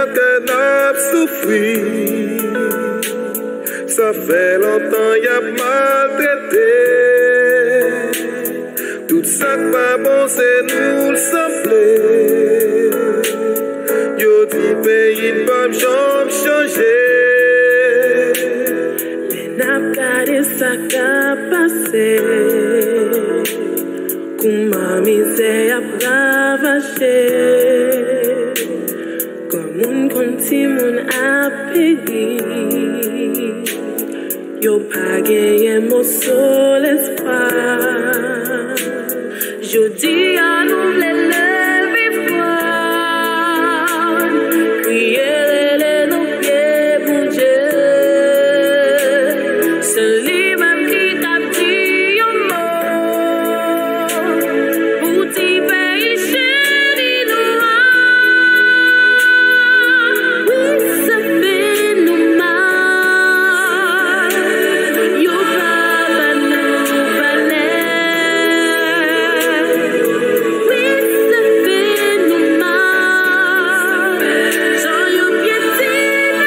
que n'a souffri. Ça fait longtemps y a maltraité. Tout ça que pas bon c'est nous le sembler. Yo dit pays ne pas jamais changer. N'a pas de ça qu'a passé. Comment misère a ravaché. Comme un conti mon a péri. Yo pas gagné mon seul espoir. Je dis à nous les lever froid. Crier les nos pieds pour Dieu. C'est lui-même qui t'a dit un mot. Pour t'y payer chéri noir. Oui, ça fait nous mal. Yo pas nous valer. Oui, ça fait nous mal. Sans yo piétiner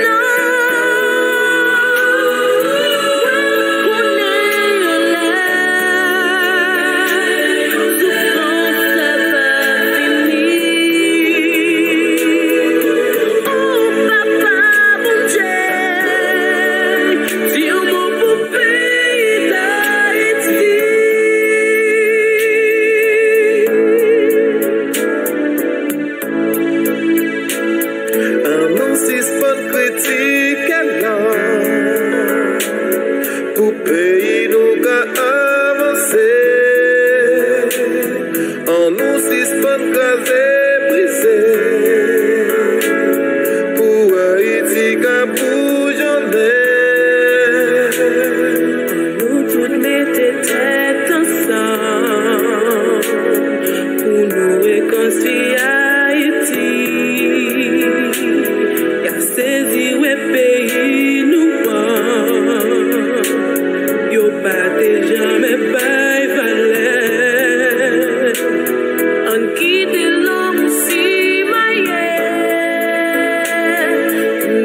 non. Annonce pas de critique alors. Pour pays nous qu'a avancé. Annonce pas de craser brisé. Pour Haïti qu'a bouillonné. Nous tous mettons tête ensemble pour nous réconcilier Haïti. Y'a saisi ouais pays nous prend. Yo pas jamais pas valeur. On quitte l'homme si maillé.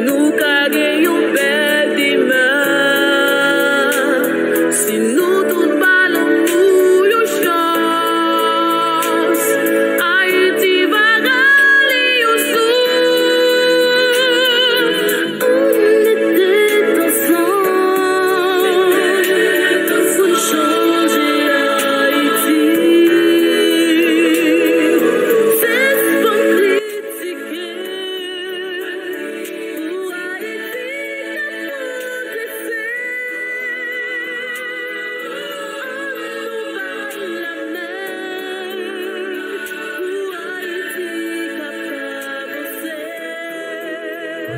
Nous gagnons belle dimanche. Si nous tous ballons nous yo chance. Haïti va râler au sous. On était ensemble pour changer Haïti. C'est pas critiquer pour Haïti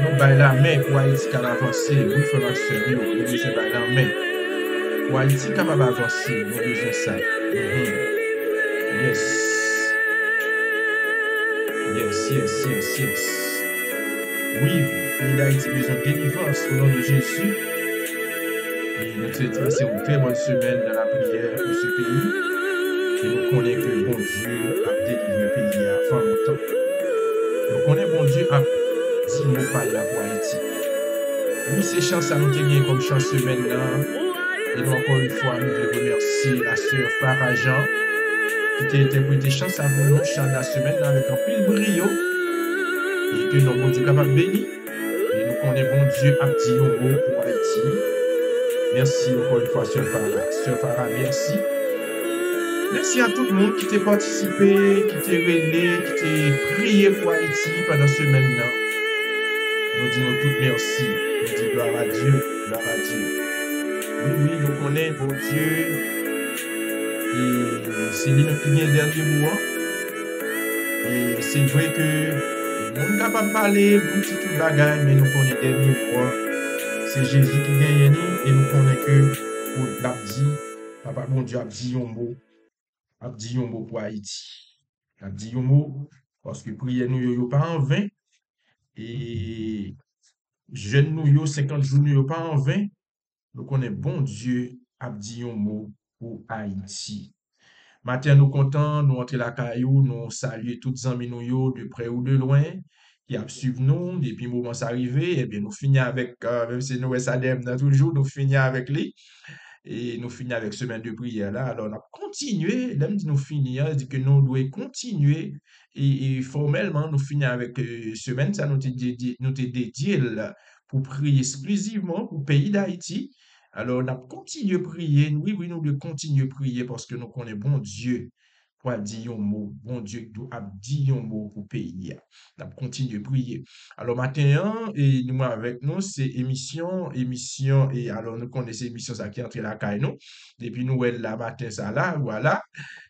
Nous baillons la main pour Haïti capable avancer. Nous faisons un sérieux. Nous besoin de la main. Pour Haïti capable avancer, nous besoin de ça. Yes. Yes, yes, yes, yes. Oui, le pays d'Haïti a besoin de délivrance au nom de Jésus. Et nous te traversons une très bonne semaine dans la prière pour ce pays. Et nous connaissons que bon Dieu a délivré le pays avant longtemps. Nous connaissons bon Dieu a dit nous pas là pour Haïti. Oui, c'est chance à nous tenir comme chance semaine là. Et nous encore une fois, nous voulons remercier la sœur Farah Jean qui a interprété chance à vous, chant la semaine là avec un pile brio. Et que nous bon Dieu capable béni. Et nous connaissons bon Dieu a dit un mot pour Haïti. Merci encore une fois, sœur Farah. Sœur Farah, merci. Merci à tout le monde qui t'a participé, qui t'a relé, qui t'a prié pour Haïti pendant ce semaine-là. Nous disons tout merci. Nous disons gloire à Dieu, gloire à Dieu. Oui, oui, nous connaissons pour Dieu. Et c'est lui qui vient le dernier mot. Et c'est vrai que nous sommes capables de parler, pour petit tout bagaille, mais nous connaissons le dernier mot. C'est Jésus qui gagne et nous connaissons que pour l'abdi, Papa bon Dieu a dit un mot. A dit un mot pour Haïti. A dit un mot parce que prière nous yo pas en vain et jeune nous yo 50 jours nous yo pas en vain. Nous connaissons bon Dieu a dit un mot pour Haïti. Matin, nous contents, nous entrer la caillou, nous saluer toutes amis nous yo, de près ou de loin, qui a suivi nous, depuis le moment ça arrivé, eh bien, nous finissons avec, même si nous, ça dans toujours, nous finissons avec lui. Et nous finissons avec semaine de prière là. Alors, on a continué, même si nous finissons, dit que nous devons continuer. Et formellement, nous finissons avec semaine, ça nous t'est dédié là, pour prier exclusivement pour le pays d'Haïti. Alors, on a continué à prier. Oui, oui, nous devons continuer à prier parce que nous connaissons bon Dieu pour dire un mot. Bon Dieu qui doit dire un mot pour le pays. On a continué à prier. Alors, maintenant, et nous avec nous, c'est émission, et alors nous connaissons émission ça qui est entre la caille nous. Depuis nous, la matin, ça là, voilà.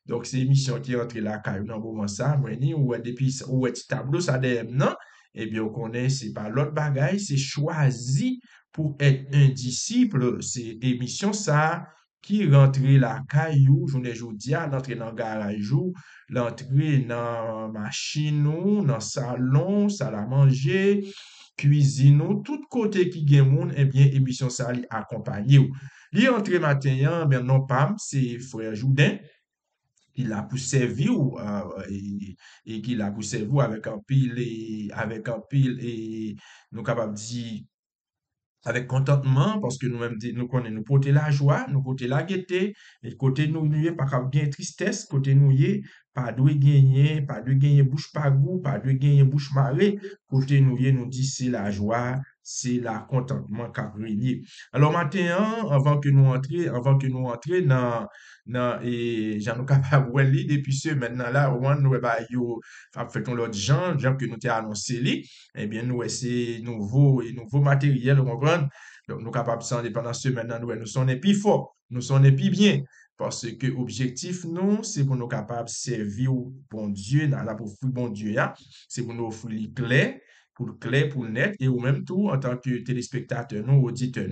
Donc, c'est émission qui est entre la caille dans le moment ça, moi, ni, ou depuis, ou petit tableau, ça d'ailleurs, non. Eh bien, on connaît, c'est pas l'autre bagaille, c'est choisi pour être un disciple. C'est émission ça qui rentre la caillou, journée jodia, l'entrée dans le garage, l'entrée dans machine, dans salon, salle à manger, cuisine, tout côté qui gen moun, eh bien, émission ça li accompagné ou. Li entre matin, ben non pam, c'est frère Joudin, qui l'a pour servir ou, et qui l'a pour servir avec un pile et nous capable dire avec contentement parce que nous-mêmes nous connaissons nous porter la joie nous porter la gaieté et côté nous nous y est pas capable gagner tristesse côté nous y est pas de gagner bouche pas goût pas de gagner bouche marée côté nous y est nous dit c'est la joie c'est la contentement qu'a régné alors matin avant que nous entrions dans et j'en nous capable ouais li depuis ce maintenant là au moins nous bah yo fait l'autre gens que nous t'ai annoncé li eh bien, nous, c'est nouveau matériel, vous comprenez? Donc, nous capables de s'en pendant ce maintenant, nous sommes plus forts, nous sommes plus bien. Parce que objectif, nous, c'est pour nous capables de servir au bon Dieu, dans la pour bon Dieu, hein. C'est pour nous offrir les clés, pour le net, et ou même tout, en tant que téléspectateur, nous, auditeurs,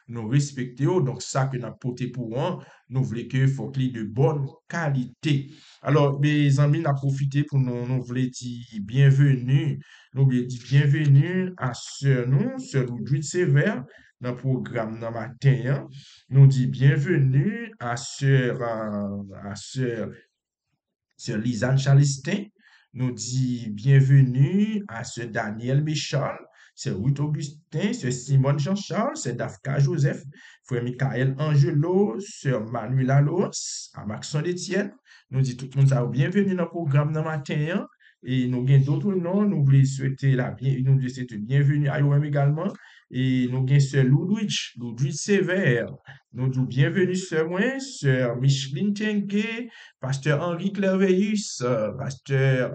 nous respecter, donc ça que nous avons porté pour nous, nous voulons que faut qu'il y ait de bonne qualité. Alors, mes amis, nous avons profité pour nous voulons dire bienvenue. Nous voulons dire bienvenue à Sœur Ludwig Sévère, dans le programme dans matin. Hein. Nous dit bienvenue à Sœur Lisanne Charlestin. Nous dit bienvenue à Sœur Daniel Michal, Sœur Ruth Augustin, Sœur Simone Jean-Charles, Sœur Dafka Joseph, Frère Michael Angelo, Sœur Manuel Alos, à Maxon Etienne. Nous dit tout le monde ça bienvenue dans le programme dans matin. Hein. Et nous avons d'autres noms, nous voulons souhaiter bienvenue à eux également. Et nous avons Sœur Ludwig Sévère. Nous disons bienvenue Sœur moi, Sœur Micheline Tenke, Pasteur Henri Clerveillus, Pasteur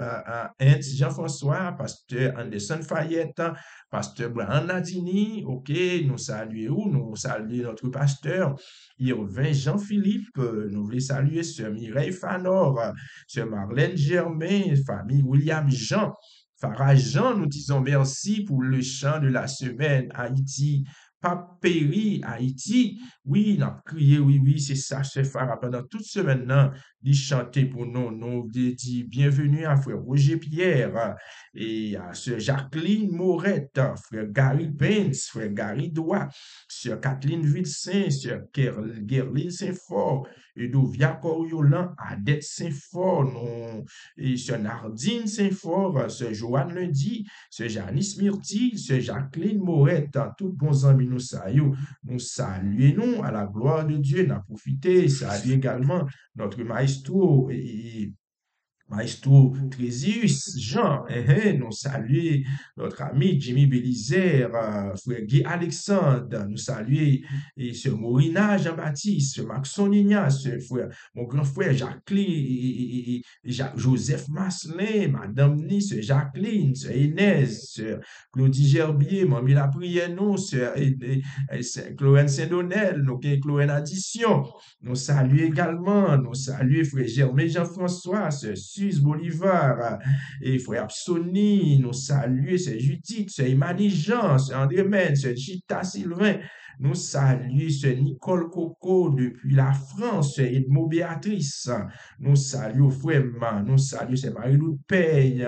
Hens Jean-François, Pasteur Anderson Fayette, Pasteur Brian Nadini, ok, nous saluons notre pasteur Irvin Jean-Philippe, nous voulons saluer Sœur Mireille Fanor, Sœur Marlène Germain, famille William Jean, Farah Jean, nous disons merci pour le chant de la semaine Haïti. Pape Péry, Haïti, oui, on a crié, oui, c'est ça, c'est Farah. Pendant toute semaine, il chantait pour nous dit bienvenue à frère Roger Pierre et à sœur Jacqueline Morette, frère Gary Pence, frère Gary Doua, sœur Kathleen Vilsain, sœur Gerline Saint-Fort, Edovia Coriolan, Adette Saint-Fort, et sœur Nardine Saint-Fort, sœur Joanne Lundi, sœur Janice Myrtille, sœur Jacqueline Morette, tous bons amis nous saluons à la gloire de Dieu, n'a profité, saluer également notre maestro et Maestro Trésius, Jean, nous saluons notre ami Jimmy Bélizer, frère Guy Alexandre, nous saluons et sœur Morina Jean-Baptiste, sœur Maxon Ignace, mon grand frère Jacqueline, et Joseph Masselin, Madame Nice, sœur Jacqueline, sœur Inès, sœur Claudie Gerbier, Mamie la prière, nous, sœur Chlorène Saint-Donel, nous, Chlorène Addition, nous saluons également, nous saluons frère Germain Jean-François, sœur Suze Bolivar, et frère Absoni, nous saluons, c'est Judith, c'est Imani Jean, c'est André Men, c'est Chita Sylvain, Nous saluons Sœur Nicole Coco depuis la France, Sœur Edmo Béatrice. Nous saluons Frère, nous saluons Sœur Marie-Lou Paye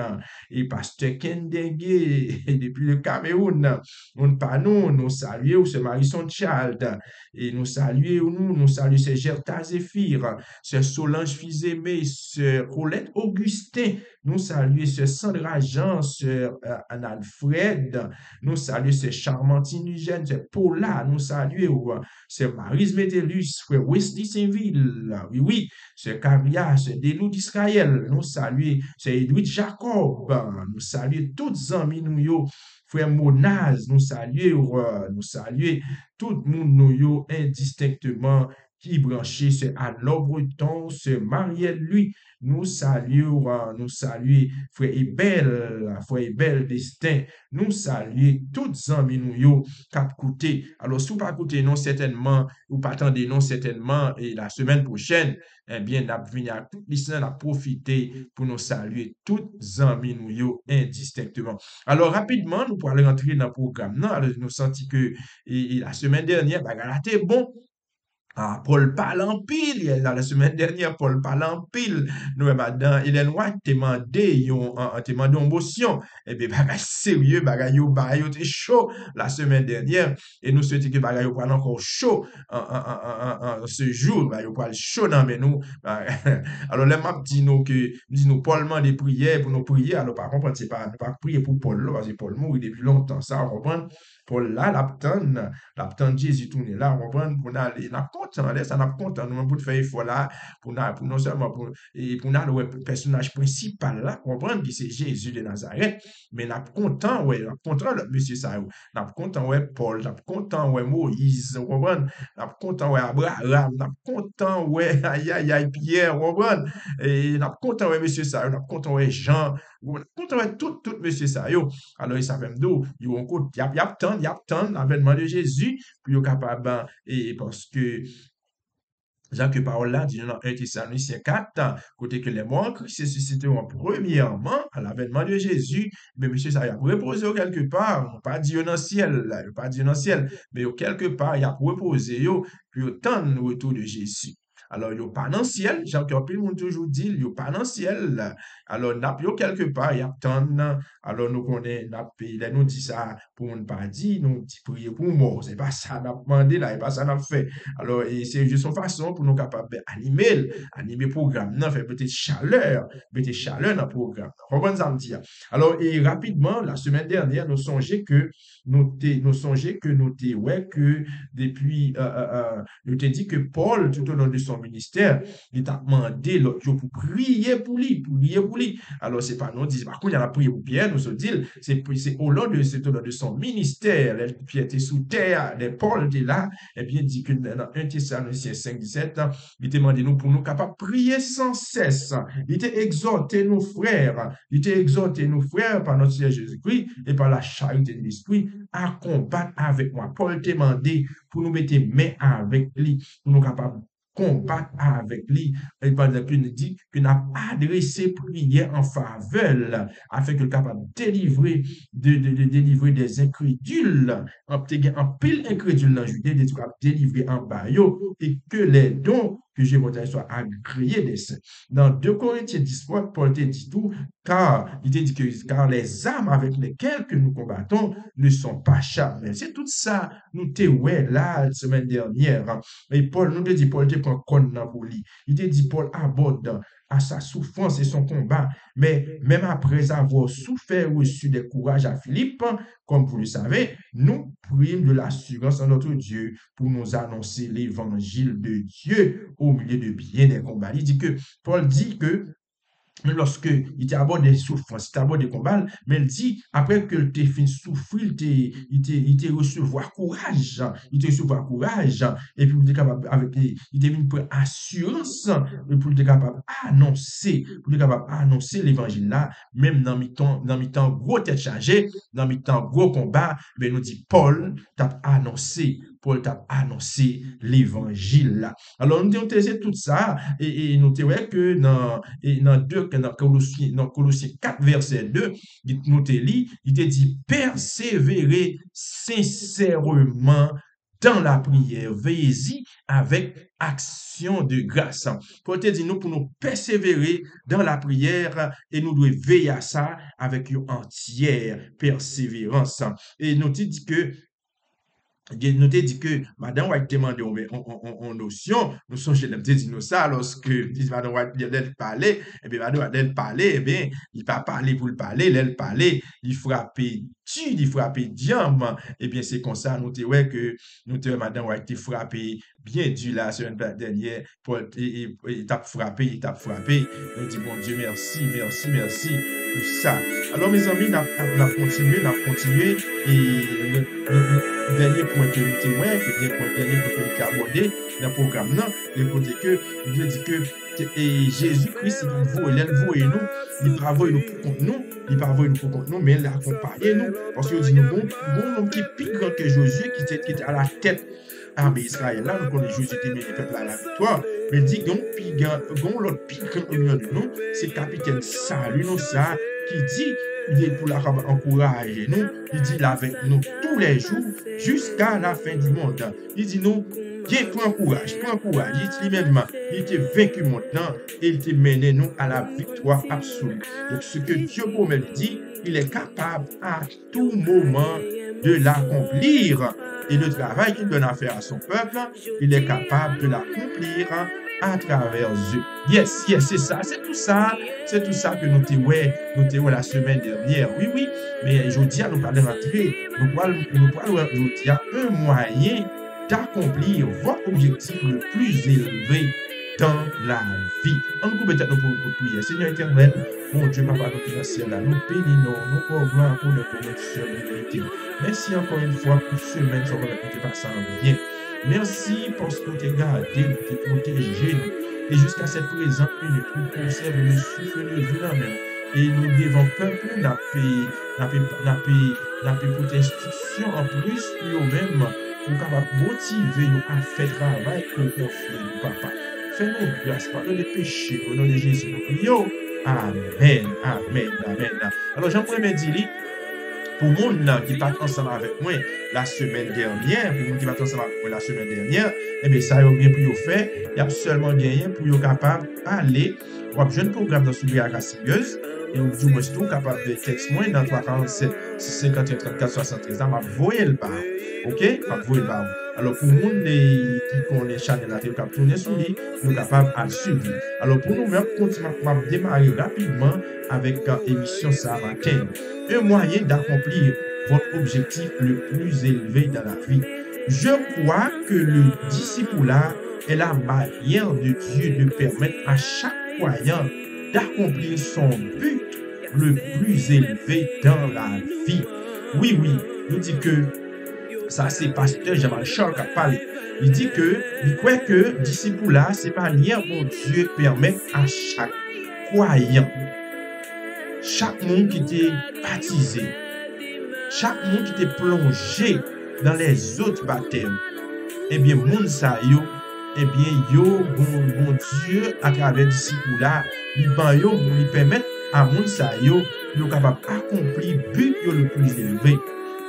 et Pasteur Kendengue depuis le Cameroun. Nous saluons Sœur Marie-Son Child et nous saluons Sœur Gerta Zéphir, Sœur Solange Fils-Aimé, Sœur Colette Augustin. Nous saluons Sœur Sandra Jean, Sœur Anne-Alfred. Nous saluons Sœur Charmantine Eugène, Sœur Paula. Nous saluons Sœur Maryse Métellus, Frère Wesley Saint-Ville. Oui, Sœur Camilla, Sœur Delou d'Israël. Nous saluons Sœur Edwidge Jacob. Nous saluons toutes les amis nous, Frère Monaz. Nous saluons tout le monde nous indistinctement qui branché c'est Anne Breton, c'est Marielle lui. Nous saluons Frère Ebel Destin. Nous saluons toutes les amis nous cap côté. Alors si vous pas côté non certainement ou pas attendez non certainement et la semaine prochaine eh bien n'a venir à toute l'histoire à profiter pour nous saluer toutes les amis nous indistinctement. Alors rapidement nous pourrons rentrer dans le programme. Non, alors nous senti que la semaine dernière bagarre était bon. Paul parle en pile, la semaine dernière, Paul parle en pile. Nous, madame, Hélène White te demandé une motion. Eh bien, bagay sérieux, bagay yo te chaud la semaine dernière. Et nous souhaitons que bagay yo parle encore chaud ce jour. Bagay yo parle chaud dans mais nous. Alors, là, m'a dit nous, Paul m'a des prières pour nous prier. Alors, par contre, c'est pas prier pour Paul, là, parce que Paul mourit depuis longtemps, ça, on comprend. Paul là, l'aptan Jésus tourné là, on comprend, pour aller, n'a content, là, ça n'a content, nous, pour faire effort là, pour non seulement pour le personnage principal là, comprendre que c'est Jésus de Nazareth, mais n'a content, ouais, n'a content, le monsieur ça, n'a content, ouais, Paul, n'a content, ouais, Moïse, on comprend, n'a content, ouais, Abraham, n'a content, ouais, aïe, Pierre, on comprend, et n'a content, ouais, monsieur ça, n'a content, ouais, Jean, n'a content, ouais, tout, monsieur ça, alors, il savait d'où, il y a tant l'avènement de Jésus, puis il est capable, et parce que Jean que parole là dit dans 1 Thessaloniciens 4, côté que les morts en Christ se susciteront premièrement à l'avènement de Jésus, mais monsieur ça y a reposé quelque part, pas dit dans le ciel, mais quelque part il a reposé puis autant le retour de Jésus. Alors, il n'y a pas dans le ciel, Jean-Pierre Pilmon toujours dit, il n'y a pas dans le ciel. Alors, n'a pas quelque part, il y a tant. Alors, nous connaissons, nous dit ça pour ne pas dire, nous dit prier pour mort. C'est pas ça, n'a demandé là, c'est pas ça, n'a fait. Alors, c'est juste une façon pour nous capables d'animer le programme, faire peut-être chaleur dans le programme. Comprenez ça me dit. Alors, et rapidement, la semaine dernière, nous songeons que depuis, nous t'ai dit que Paul, tout au long de son ministère, il t'a demandé l'autre jour pour prier pour lui. Alors, c'est pas nous disons, par contre, il y a la prière pour Pierre, nous se dit, c'est au long de son ministère, Pierre était sous terre, Paul était là, et bien, il dit que dans 1 Thessaloniciens 5, 17, il t'a demandé nous pour nous capables de prier sans cesse. Il t'a exhorté nos frères par notre Seigneur Jésus-Christ et par la charité de l'Esprit à combattre avec moi. Paul t'a demandé pour nous mettre main avec lui, pour nous capables combattre avec lui. Et par exemple, il nous dit qu'il n'a adressé prière en faveur afin qu'il soit capable de délivrer des incrédules, en pile incrédule dans Judée, de délivrer en bas, et que les dons que j'ai voté soient agréés des saints. Dans 2 Corinthiens 10, Paul te dit tout, car il te dit que car les armes avec lesquelles que nous combattons ne sont pas charnelles. C'est tout ça, nous te ouais là, la semaine dernière. Et Paul, nous te dit, Paul te prend compte dans pour lui. Il te dit, Paul aborde à sa souffrance et son combat. Mais même après avoir souffert reçu des courages à Philippe, comme vous le savez, nous prions de l'assurance en notre Dieu pour nous annoncer l'évangile de Dieu au milieu de bien des combats. Il dit que, Paul dit que lorsque il t'aborde des souffrances, il t'aborde des combats, mais il dit, après que tu fini souffrir, il te recevoir courage, et puis il est capable, il te venu pour assurance, et pour être capable annoncer l'évangile là, même dans mi-temps gros tête chargée, dans mi-temps gros combat, mais nous dit Paul t'a annoncé l'évangile là. Alors, nous avons testé tout ça, et nous avons vu que dans Colossiens 4, verset 2, il te dit persévérer sincèrement dans la prière. Veillez-y avec action de grâce. Pour te dire, nous, pour nous persévérer dans la prière, et nous devons veiller à ça avec une entière persévérance. Et nous te dit que nous te dit que Madame White demandé en notion, nous sommes chez dit ça lorsque Madame White elle parlait, et bien Madame White elle parlait, et bien il pas parler pour le parler, elle parlait, il frappait il frappait diamant, et bien c'est comme ça nous te ouais que nous te Madame White frappé bien dur la semaine dernière pour il t'a frappé, nous dit bon Dieu merci pour ça. Alors mes amis, on a continué et le dernier point que nous témoin, que dernier point que nous avons abordé dans le programme, le côté que Dieu dit que Jésus-Christ, il voit nous, il travaille nous pour contre nous, mais il accompagne nous, parce qu'il dit nous, bon homme qui est plus grand que Josué, qui était à la tête armée Israël, là, nous connaissons Josué qui met le peuple à la victoire, mais il dit qu'on l'autre plus grand au milieu de nous, c'est le capitaine Salut, nous, ça, qui dit, il est pour encourager nous, il dit avec nous tous les jours jusqu'à la fin du monde. Il dit nous, prends courage. Il dit lui-même, il était vaincu maintenant et il était mené nous à la victoire absolue. Donc ce que Dieu lui-même dit, il est capable à tout moment de l'accomplir. Et le travail qu'il donne à faire à son peuple, il est capable de l'accomplir à travers eux. Yes, c'est ça, c'est tout ça que nous t'avons la semaine dernière. Oui, mais je dis à nous parler rentrer, nous parlons un moyen d'accomplir votre objectif le plus élevé dans la vie. On peut peut-être nous pour prier. Seigneur éternel, mon Dieu, Papa, nous qui dans le ciel, nous bénissons, nous ouvrons pour notre seule vérité. Merci encore une fois pour ce semaine, sur notre passant bien. Merci parce que tu as gardé, tu as protégé nous. Et jusqu'à cette présent minute, nous conservons le souffle de vie dans même. Et nous devons peuple, n'a pour instruction en plus, nous-mêmes, pour capable motiver nous à faire travail pour confier nous, Papa. Fais-nous grâce, pardonne les péchés, au nom de Jésus, nous prions. Amen. Alors, j'aimerais dire, pour le monde qui part ensemble avec moi la semaine dernière, eh bien, ça a bien pour vous faire. Il y a seulement gagné pour vous capable d'aller voir un jeune programme dans celui à la sérieuse. Et vous dites, tout capable de texte moins dans 347 51 34 73 ans, je vais voyer le bar. OK? Je vais voyer le bar. Alors, pour nous qui connaît Chanel, nous sommes capables de tourner sur lui, nous sommes capables de suivre. Alors, pour nous-mêmes, on va démarrer rapidement avec l'émission ça matin. Un moyen d'accomplir votre objectif le plus élevé dans la vie. Je crois que le discipulat est la manière de Dieu de permettre à chaque croyant d'accomplir son but le plus élevé dans la vie. Oui, nous dit que ça c'est pasteur Jamal Charles qui a parlé. Il dit que, il croit que discipulat, c'est manière dont Dieu permet à chaque croyant, chaque monde qui était baptisé, chaque monde qui était plongé dans les autres baptêmes, eh bien, moun sa yo, eh bien, bon Dieu, à travers discipulat, il permet à moun sa yo, yo capable d'accomplir but le plus élevé.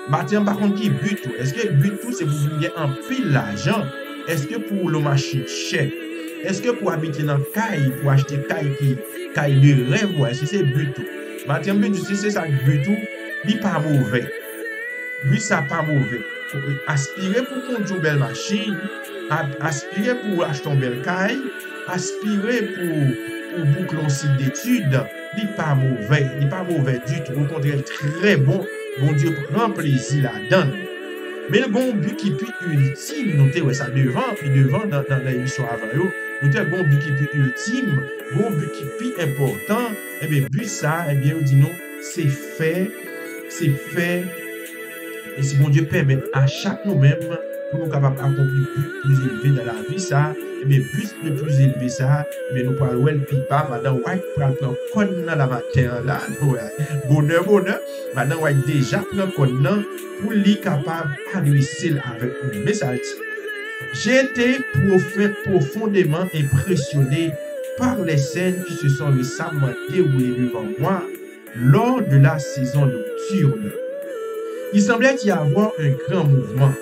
Maintenant, par contre, qui but tout? Est-ce que but tout, c'est pour gagner un pile l'argent? Est-ce que pour le marché chèque? Est-ce que pour habiter dans caille, pour acheter caille de rêve, est-ce que c'est but tout? Maintenant, but tout, c'est ça but tout, il pas mauvais. Lui, ça pas mauvais. Aspirer pour conduire une belle machine, aspirer pour acheter une belle caille, aspirer pour boucler un cycle d'études, il pas mauvais du tout. Au contraire, très bon. Bon Dieu prend plaisir là-dedans. Mais le bon but qui est ultime, nous avons ça devant dans l'émission avant, nous avons bon but qui est ultime, bon but qui est important, et bien, but ça, et bien, nous disons, c'est fait, et si bon Dieu permet à chaque nous-mêmes, pour nous capables d'accomplir le but plus élevé dans la vie, ça, et bien, but le plus élevé, ça, et bien, nous parlons de pipa, madame White, prend con dans la matin, là, bonheur, madame White déjà prend con pour lui capable d'adresser avec nous. Mais ça dit, j'ai été profondément impressionné par les scènes qui se sont récemment déroulées devant moi lors de la saison nocturne. Il semblait y avoir un grand mouvement.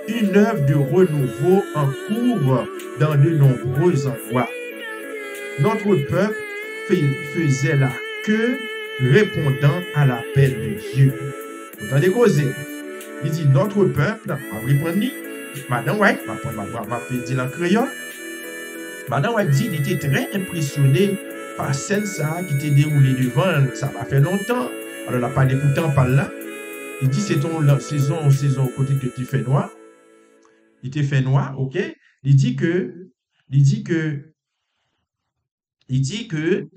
une œuvre de renouveau en cours dans de nombreux endroits. Notre peuple faisait la queue répondant à l'appel de Dieu. Vous entendez causer? Il dit notre peuple, on va reprendre, Madame White, je vais dire en créole. Madame White dit qu'il était très impressionné par scène ça qui était déroulée devant, ça va faire longtemps. Alors, on n'a pas d'écoutant par là. Il dit c'est ton saison côté que tu fais noir. Il te fait noir, ok? Il dit que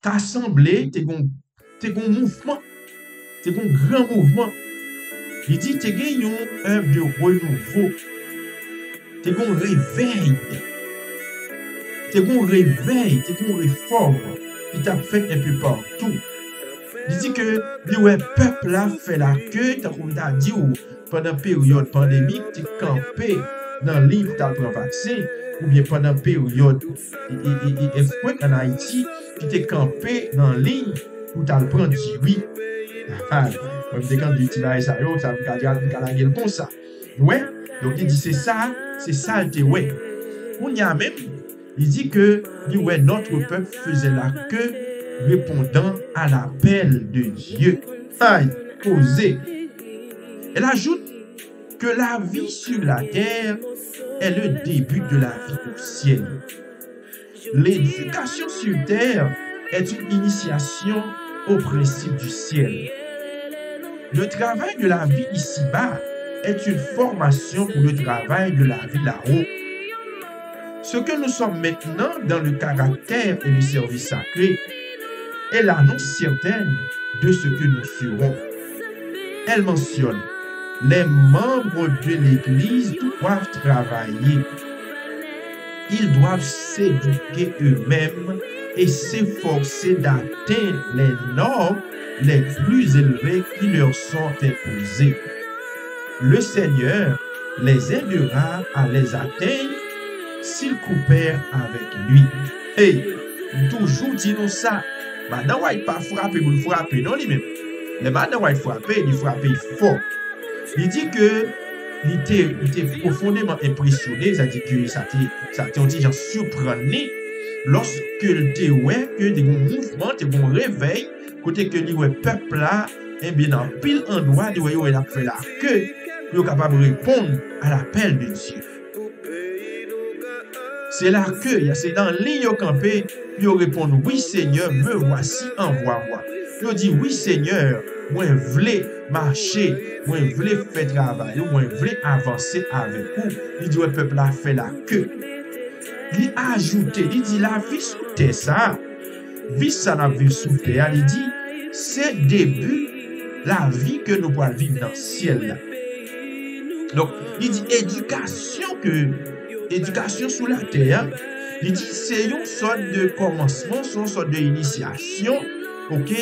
t'assemblée, t'es un mouvement, t'es un grand mouvement. Il dit t'es une œuvre de renouveau, t'es un réveil, t'es un réforme qui t'a fait un peu partout. Il dit que le peuple là fait la queue, comme t'as dit, pendant la période pandémique, tu es campé dans le livre, tu as pris un vaccin, ou bien pendant la période en Haïti, tu es campé dans le livre, où tu as pris un oui. Quand tu utilises ça, ça va dire comme ça. Ouais, donc il dit c'est ça, le ouais. On y a même, il dit que notre peuple faisait la queue répondant à l'appel de Dieu. Aïe, posé. Elle ajoute que la vie sur la terre est le début de la vie au ciel. L'éducation sur terre est une initiation au principe du ciel. Le travail de la vie ici-bas est une formation pour le travail de la vie là-haut. Ce que nous sommes maintenant dans le caractère et le service sacré est l'annonce certaine de ce que nous serons. Elle mentionne les membres de l'Église doivent travailler. Ils doivent s'éduquer eux-mêmes et s'efforcer d'atteindre les normes les plus élevées qui leur sont imposées. Le Seigneur les aidera à les atteindre s'ils coopèrent avec lui. Et toujours dis-nous ça. Madame White pas frapper pour le frapper, non lui-même. Le Madame White frapper, il frappe fort. Il dit que il était profondément impressionné, ça dit que ça t'est surprenant lorsque il te ouais que des mouvements, des bons réveils, côté que le peuple là, et bien dans pile endroit, il a fait la queue, il est capable de répondre à l'appel de Dieu. C'est la queue, c'est dans ligne au campé, il répond oui Seigneur, me voici, envoie-moi. Il dit oui Seigneur, moi je veux marcher, moi je veux faire travail, moi je veux avancer avec vous. Il dit le peuple a fait la queue. Il a ajouté, il dit la vie sous terre, ça, vie ça la vie sous terre, il dit c'est début la vie que nous pouvons vivre dans le ciel. Donc, il dit éducation sous la terre, il dit c'est une sorte de commencement, c'est une sorte d'initiation, ok,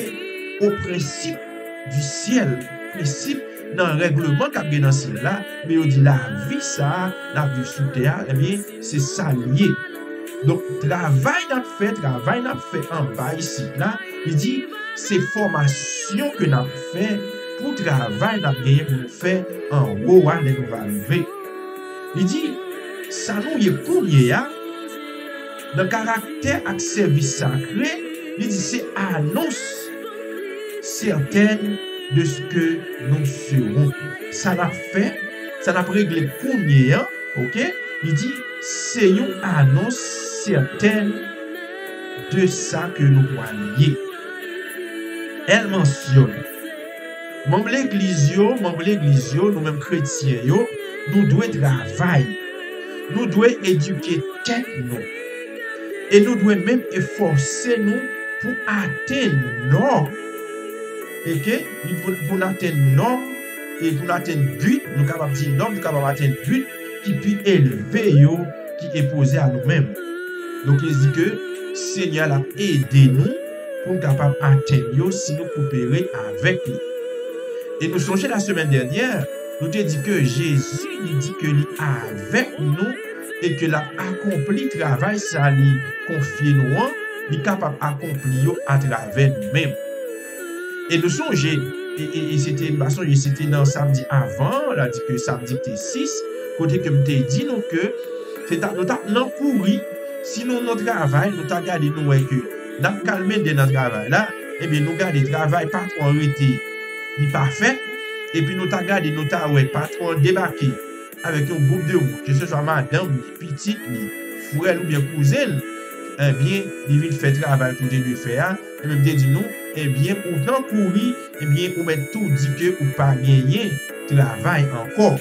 au principe du ciel, principe dans le règlement qu'il y a dans ce ciel-là, mais il dit la vie ça, la vie sous terre, eh bien, c'est ça lié. Donc, travail n'a fait en bas ici, là, il dit, c'est formation que n'a fait pour travail n'a gagné pour faire en haut, là, nous va arriver. Il dit, ça nous y est pour dans le caractère et service sacré, il dit, c'est annonce certaine de ce que nous serons. Ça l'a fait, ça l'a réglé pour ok? Il dit, c'est une annonce certaine de ça que nous voyons. Elle mentionne, membre l'église, nous-mêmes chrétiens, nous devons travailler, nous devons éduquer tête nous, et nous devons même efforcer nous pour atteindre normes. Et que pour atteindre normes et pour atteindre but, nous sommes capables de dire normes, nous sommes capables d'atteindre but qui puis élevé qui est posé à nous-mêmes. Donc il dit que Seigneur a aidé nous pour nous capables d'atteindre si nous coopérons avec lui. Et nous songeons la semaine dernière, nous avons dit que Jésus il dit que lui est avec nous et que l'a accompli le travail, ça lui confie nous, il est capable d'accomplir à travers nous-mêmes. Et nous songeons et c'était dans samedi avant, là, dit que samedi était 6, côté que m'te dit nous que, nous t'avons couru, sinon notre travail, nous t'avons gardé nous, que, nous avons calmé de notre travail là, et bien nous gardé le travail, pas trop arrêté, ni parfait, et puis nous t'avons gardé, nous t'avons pas trop débarqué, avec un groupe de monde, que ce soit madame, ni petite, ni frère ou bien cousine, eh bien, il vient faire travail pour te faire, et même dit nous, eh bien, autant courir, eh bien, on met tout dit que ou pas gagner travail encore.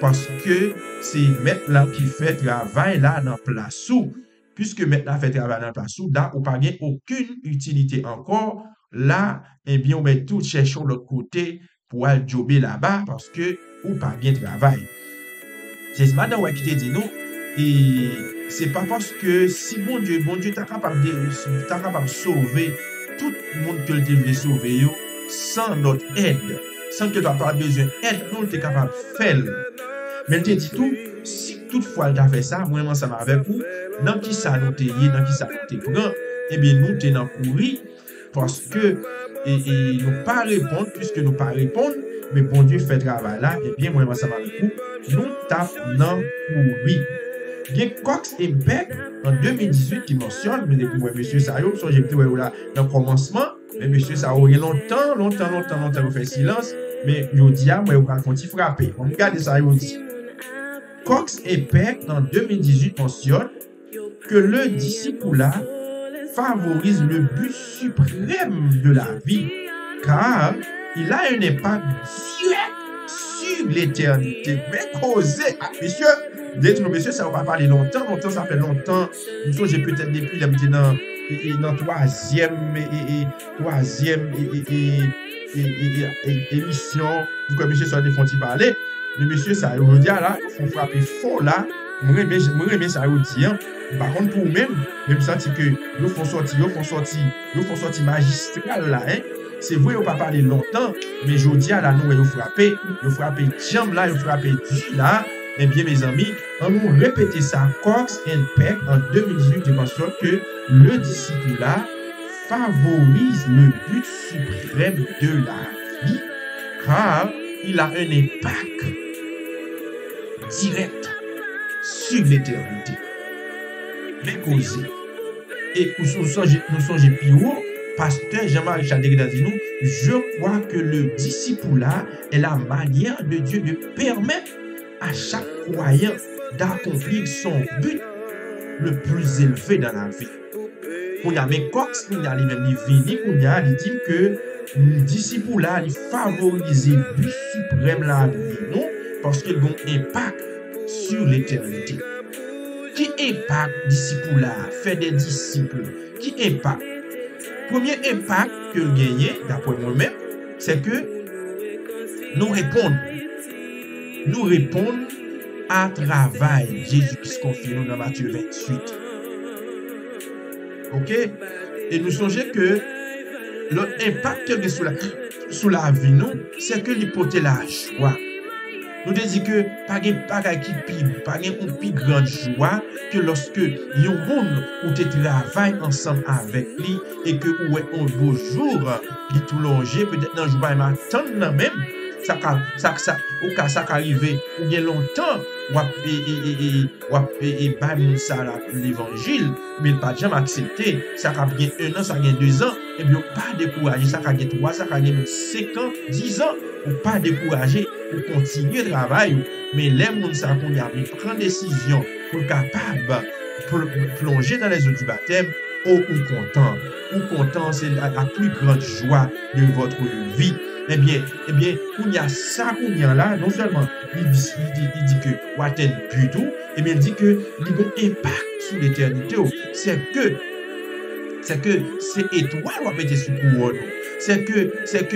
Parce que c'est mettre là qui fait travail là dans place où, puisque mettre là fait travail dans place où, là, ou pas gagner aucune utilité encore, là, eh bien, on met tout chercher l'autre côté pour aller jobber là-bas parce que ou pas gagner travail. C'est ce matin qui te dit nous, et c'est pas parce que si bon Dieu t'as capable de sauver tout le monde que tu veux sauver sans notre aide, sans que tu n'aies pas besoin d'aide, nous tu es capable de faire. Mais tu dis tout, si toutefois tu as fait ça, moi ça va avec vous, dans qui ça nous t'est dans qui ça nous t'est prend, eh bien nous t'es dans courir parce que et nous pas répondre puisque nous pas répondre, mais bon Dieu fait travail là, eh bien moi ça va avec vous, nous t'as dans courir. Bien Cox et Beck en 2018 qui mentionne, mais depuis monsieur Sayo, j'ai dit là dans le commencement, mais monsieur Sayo il y a longtemps vous fait silence, mais il dit moi on va continuer frapper. On regarde ça il dit. Cox et Beck en 2018 mentionne que le disciple-là favorise le but suprême de la vie, car il a un impact direct sur l'éternité. Mais causé, messieurs, dites-nous, messieurs, ça va pas parler longtemps, ça fait longtemps. Nous j'ai peut-être depuis dans troisième émission, pour que monsieur soit des fonds parler. Mais monsieur, ça veut dire là, il faut frapper fort là. Moi, ça veut dire. Par contre, pour vous-même, senti que nous font sortir magistral là, hein. C'est vrai, on ne va pas parler longtemps, mais je dis à la nous, vous frappez jambe là, vous frappez du là. Eh bien, mes amis, on nous répéter ça, Cox et Peck, en 2018, je mentionne que le disciple là favorise le but suprême de la vie, car il a un impact direct sur l'éternité. Mais causé. Et nous songeons plus haut, pasteur Jean-Marie Chadéry dit nous, je crois que le disciple là est la manière de Dieu de permettre à chaque croyant d'accomplir son but le plus élevé dans la vie. On y a mes Cox, on y a les mêmes vini, on y a dit que le disciple là, il favorise le but suprême là, non, parce qu'il a un impact sur l'éternité. Qui impact disciple là, fait des disciples? Qui impact? Premier impact que le gagné, d'après moi-même, c'est que nous répondons à travail Jésus-Christ confie nous dans Matthieu 28. Ok? Et nous songeons que l'impact qu'il y a sur la vie, c'est que nous portons la joie. Nous disons que pas de plus grande joie que lorsque un monde où tu travailles ensemble avec lui et que où est un beau jour, il tout longé, peut-être dans le jour matin même, ça arrive ou bien longtemps, l'évangile, mais pas jamais accepté, ça a bien 1 an, ça a bien 2 ans, et bien pas découragé, ça a bien 3, ça a bien 5 ans, 10 ans, ou pas découragé, pour continuer le travail, mais les gens ça qu'on y a prendre décision pour capable pour plonger dans les eaux du baptême, ou content, c'est la plus grande joie de votre vie. Eh bien, il y a ça qu'on y a là, non seulement il dit que Waten plutôt, et bien il dit que il a un impact sur l'éternité. C'est que c'est étoile ou appeler sur couronne. C'est que c'est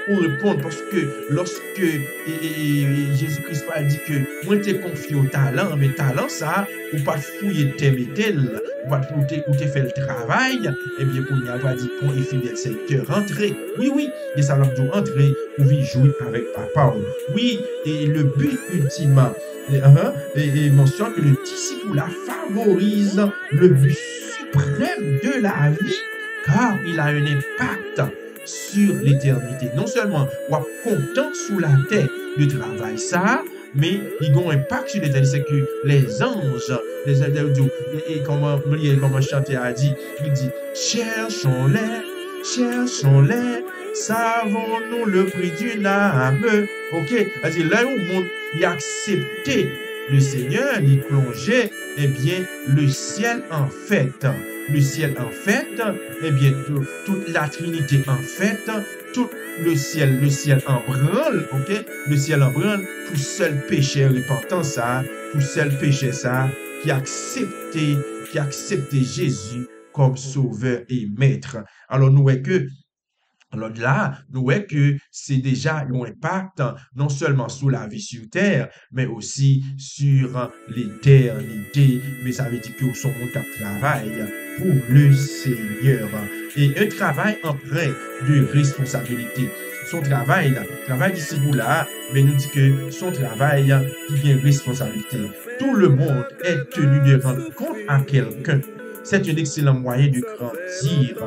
répondre parce que lorsque Jésus-Christ a dit que moi t'es confié au talent, mais talent ça ou pas fouiller tes métels, ou pas ou te faire le travail, et bien pour y avoir dit qu'on est fidèle Seigneur rentrer. Oui, et ça va nous entrer pour vivre jouer avec papa. Oui, et le but ultime et mentionne que le disciple là favorise le but suprême de la vie, car il a un impact sur l'éternité. Non seulement ou content sous la terre de travail ça, mais il a un impact sur l'éternité. C'est que les anges, et comment chanter a dit, il dit, cherchons-les, savons-nous le prix d'une âme. Ok, c'est-à-dire là où le monde il a accepté le Seigneur, il plongeait, eh bien, le ciel en fête. Le ciel en fête, eh bien, toute la Trinité en fête, tout le ciel en branle, ok? Le ciel en branle, pour seul péché repentant ça, pour seul péché ça, qui a accepté Jésus comme sauveur et maître. Alors, nous voyons que alors là, nous voyons que c'est déjà un impact non seulement sur la vie sur terre, mais aussi sur l'éternité. Mais ça veut dire que son monde travaille pour le Seigneur. Et un travail empreint de responsabilité. Son travail d'ici là, mais nous dit que son travail qui vient responsabilité. Tout le monde est tenu de rendre compte à quelqu'un. C'est un excellent moyen de grandir.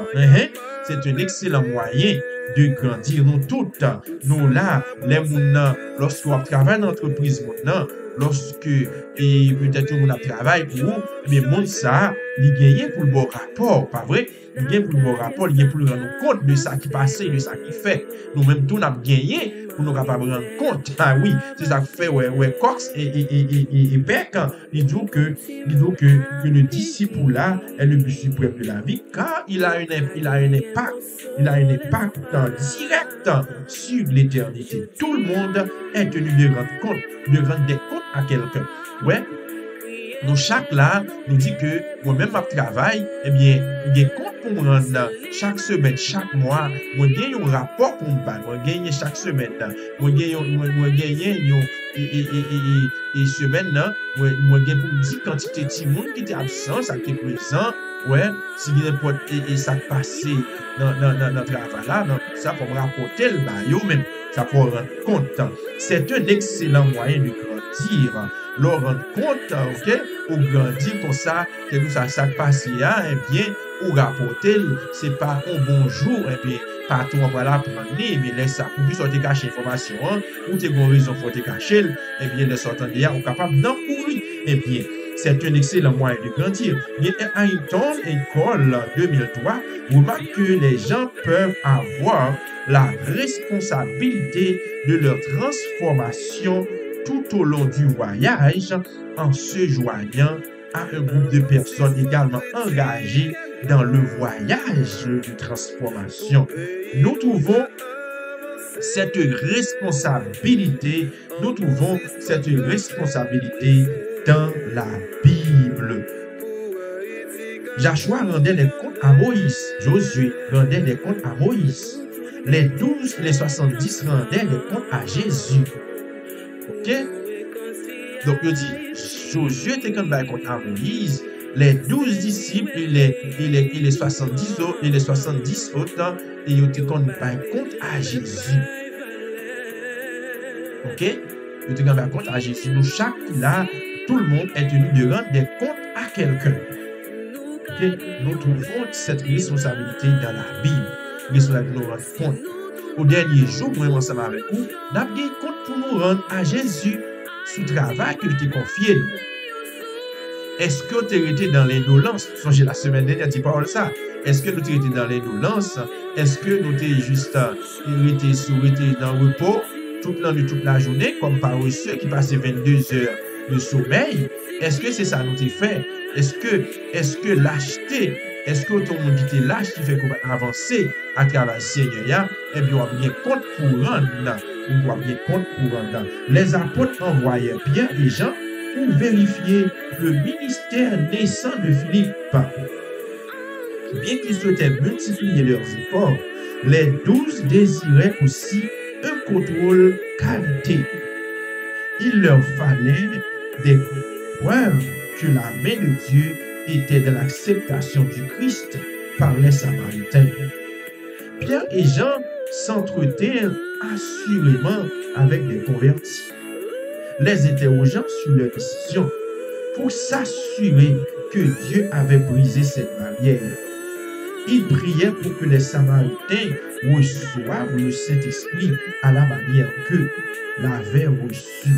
C'est un excellent moyen de grandir. Nous toutes, nous là, les gens, lorsqu'on travaille dans l'entreprise, lorsque peut-être on travaille pour vous, mais monde ça, il gagne pour le bon rapport, pas vrai? Il gagne pour le bon rapport, il gagne pour nous rendre compte de ça qui passait, de ça qui fait. Nous-mêmes, tout nous avons gagné pour nous capables de rendre compte. Ah oui, c'est ça qui fait, Cox et Beck, il dit que le disciple là est le but suprême de la vie, car il a un impact direct sur l'éternité. Tout le monde est tenu de rendre des comptes à quelqu'un. Ouais. Nous, chaque là, nous dit que moi-même, ma travail, eh bien, j'ai compte pour me rendre chaque semaine, chaque mois, moi, j'ai un rapport pour me battre, moi, j'ai chaque semaine, moi, j'ai et semaine, moi, j'ai pour me dire quantité de monde qui était absent, ça qui est présent, ouais, si il y a n'importe, et ça passé dans le travail là, ça pour me rapporter le bail, même, ça pour rendre compte. C'est un excellent moyen de grandir. Leur rendre compte, ok, ou grandir pour ça, que tout ça passe là, eh bien, ou rapporter, c'est pas un bonjour, eh bien, partout on va la prendre, mais laisse ça, pour plus sortir cacher information, ou t'es bon raison pour te cacher, eh bien, les sortant de là, on est capable d'en courir, eh bien, c'est un excellent moyen de grandir. Mais à Hinton École 2003, remarque que les gens peuvent avoir la responsabilité de leur transformation tout au long du voyage en se joignant à un groupe de personnes également engagées dans le voyage de transformation. Nous trouvons cette responsabilité dans la Bible. Joshua rendait les comptes à Moïse. Josué rendait les comptes à Moïse. Les 12, les 70 rendaient les comptes à Jésus. Ok? Donc, il dit, Josué était comme compte à Moïse, les 12 disciples et les 70 autres, et ils étaient comme compte à Jésus. Ok? Ils étaient comme compte à Jésus. Nous, chaque là, tout le monde est tenu de rendre des comptes à quelqu'un. Ok? Nous trouvons cette responsabilité dans la Bible. Responsabilité de nous rendre compte. Au dernier jour, moi, ensemble avec vous, nous avons des comptes pour nous rendre à Jésus sous travail qu'il t'a confié. Est-ce que tu étais dans l'indolence? Songez la semaine dernière, tu parles ça. Est-ce que nous étions dans l'indolence? Est-ce que nous étions juste dans le repos toute la journée, comme par ceux qui passaient 22 heures de sommeil? Est-ce que c'est ça nous avons fait? Est-ce que lâcheté? Est-ce que tout le monde qui était lâche qui fait qu'on va avancer à travers le Seigneur? Eh bien, on va bien compte pour rendre. On va bien compte pour rendre. Les apôtres envoyaient Pierre et Jean pour vérifier le ministère naissant de Philippe. Bien qu'ils souhaitaient multiplier leurs efforts, les 12 désiraient aussi un contrôle qualité. Il leur fallait des preuves que la main de Dieu était de l'acceptation du Christ par les Samaritains. Pierre et Jean s'entretinrent assurément avec des convertis, les interrogeant sur leur décision pour s'assurer que Dieu avait brisé cette barrière. il priait pour que les Samaritains reçoivent le Saint-Esprit à la manière que l'avait reçu.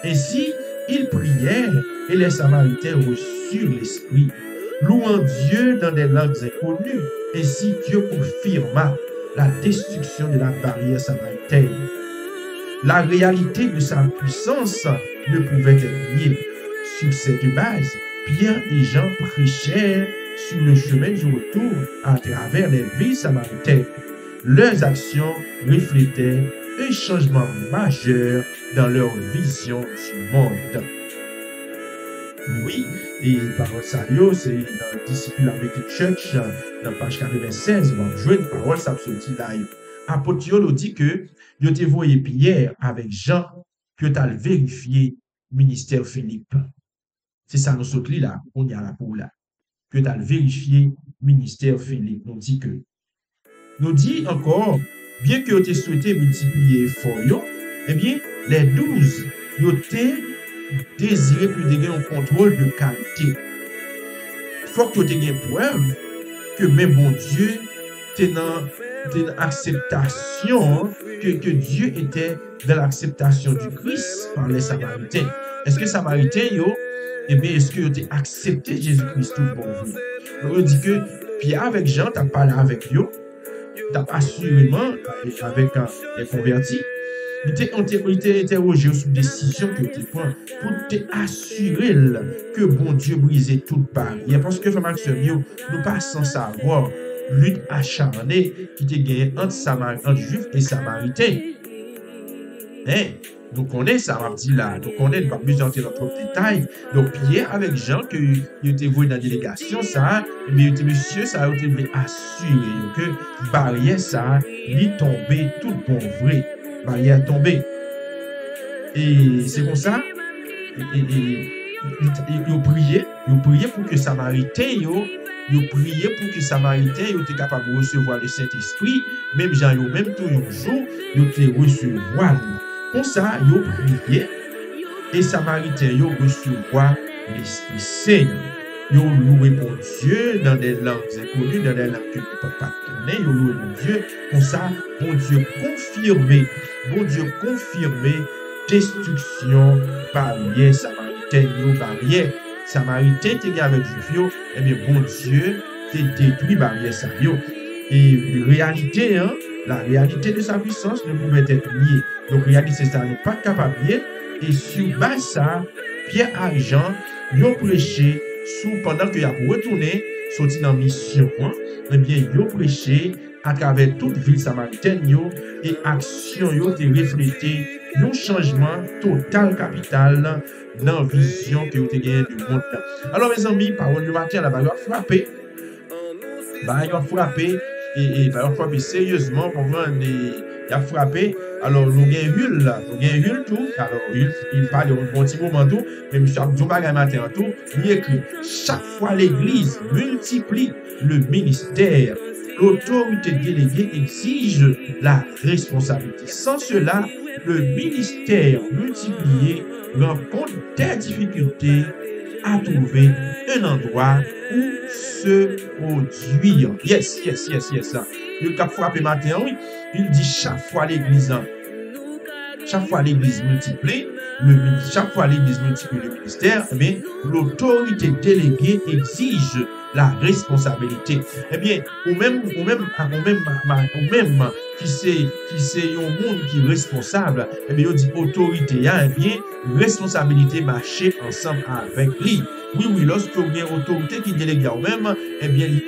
Ainsi, il priait et les Samaritains reçurent l'Esprit, louant Dieu dans des langues inconnues. Ainsi, Dieu confirma la destruction de la barrière samaritaine. La réalité de sa puissance ne pouvait être niée. Sur cette base, Pierre et Jean prêchèrent sur le chemin du retour à travers les villes samaritaines. Leurs actions reflétaient un changement majeur dans leur vision du monde. Oui, et parole ça, c'est dans Disciple American Church, dans page 96, on va jouer une parole, ça se dit là. Apôtre Yolo dit que il te voyé Pierre avec Jean, que tu as vérifié ministère Philippe. C'est ça nous saute là, on y a là pour là. Que tu as vérifié ministère Philippe. Nous dit encore, bien que tu aies souhaité multiplier fort, eh bien, les 12, ils ont désiré pour gagner un contrôle de qualité. Il faut que tu aies preuve que même bon Dieu, tu es dans l'acceptation, que Dieu était dans l'acceptation du Christ par les Samaritains. Est-ce que les Samaritains, eh bien, est-ce que tu as accepté Jésus-Christ tout pour vous? Donc, on dit que Pierre avec Jean, tu as parlé avec eux, tu as assurément, avec les convertis, il t'a interrogé sur décision que tu prends pour t'assurer que bon Dieu brisait toute barrière. Parce que, frère Maxime, nous pas sans savoir lutte acharnée qui était gagnée entre Juifs et Samaritains. Hein? Donc, on est ça, m'a dit là. Donc, on est pas besoin d'entrer dans trop de détails. Donc, Pierre avec Jean, il était voué dans la délégation, ça, mais monsieur, ça a été assuré que barrière, ça, il tombé tout bon vrai. Barrière tombée. Et c'est comme ça, ils priaient pour que Samaritains, ils priaient pour que Samaritains étaient capables de recevoir le Saint-Esprit, même Jean, même tout un jour, ils étaient recevoir. Comme ça, ils priaient, et Samaritains, ils recevoir l'Esprit Saint. Ils loué pour Dieu dans des langues inconnues, dans des langues que ne peuvent pas connaître. Ils loué pour Dieu. Comme ça, bon Dieu confirmé destruction barrière samaritaine, barrière samaritaine qui est avec Juifs, et bien bon Dieu qui détruit barrière ça. Et réalité, la réalité de sa puissance ne pouvait être liée. Donc réalité ça n'est pas capable de lier. Et sur base ça, Pierre et Jean, ils ont prêché pendant qu'il a retourné, sorti dans la mission, eh bien, ils ont prêché à travers toute ville samaritaine, et action, ils ont reflété un changement total capital dans la vision que vous avez gagnée du monde. Alors, mes amis, parole du matin, là, il va frapper. Il va frapper, et il va frapper sérieusement pour voir il a frappé. Alors, nous avons tout. Alors, il parle de un petit moment tout. Même chaque jour, matin tout, il écrit chaque fois l'Église multiplie le ministère. L'autorité déléguée exige la responsabilité. Sans cela, le ministère multiplié rencontre des difficultés à trouver un endroit où se produire. Yes. Le cap frappé matin, oui. Il dit chaque fois l'Église multiplie le ministère, mais l'autorité déléguée exige la responsabilité. Eh bien, ou même qui c'est un monde qui est responsable, eh bien, il dit autorité, eh bien, responsabilité marcher ensemble avec lui. Oui, lorsque vous avez une autorité qui délègue à vous-même, eh bien, il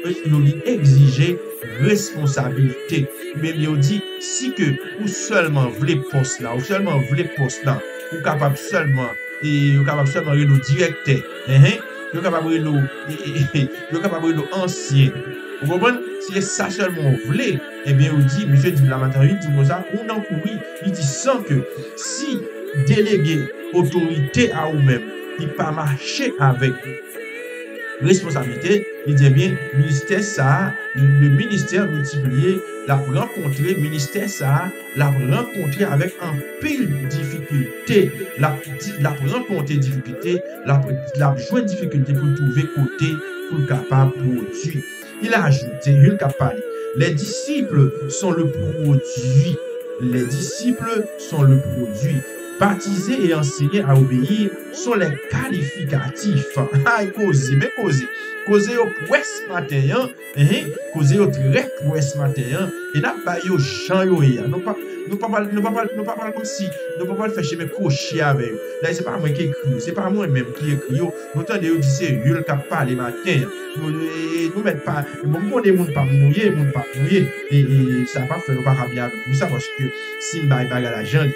exige responsabilité. Mais il dit, si que vous seulement voulez poste là, vous capable seulement le directeur, vous capable le ancien. Vous comprenez? Si ça seulement vous voulez, eh bien, vous dit, monsieur dit la matin, il dit comme ça, ou non, oui, il dit sans que si déléguer autorité à vous-même, il pas marcher avec responsabilité, il dit bien, le ministère multiplié, l'a rencontré, ministère ça, l'a rencontré avec un pile difficulté, l'a rencontré difficulté, l'a joué difficulté pour trouver côté, pour capable produire. Il ajoute, c'est Jules qui a parlé, les disciples sont le produit. Les disciples sont le produit. Baptiser et enseigner à obéir sont les qualificatifs. Ah, causer, mais causer. Causer au point ce matin, causer au très point ce matin, et là, bah, yo, chan yo, nous pas comme si, nous pas faire chez mes cochers avec eux. Là, c'est pas moi qui écris, c'est pas moi-même qui écris. Nous entendons, dit, c'est Yul qui a parlé matin. Nous mettons pas, bon, des gens pas mouiller, et ça va pas faire, pas bien avec nous, ça, parce que si nous avons la gente,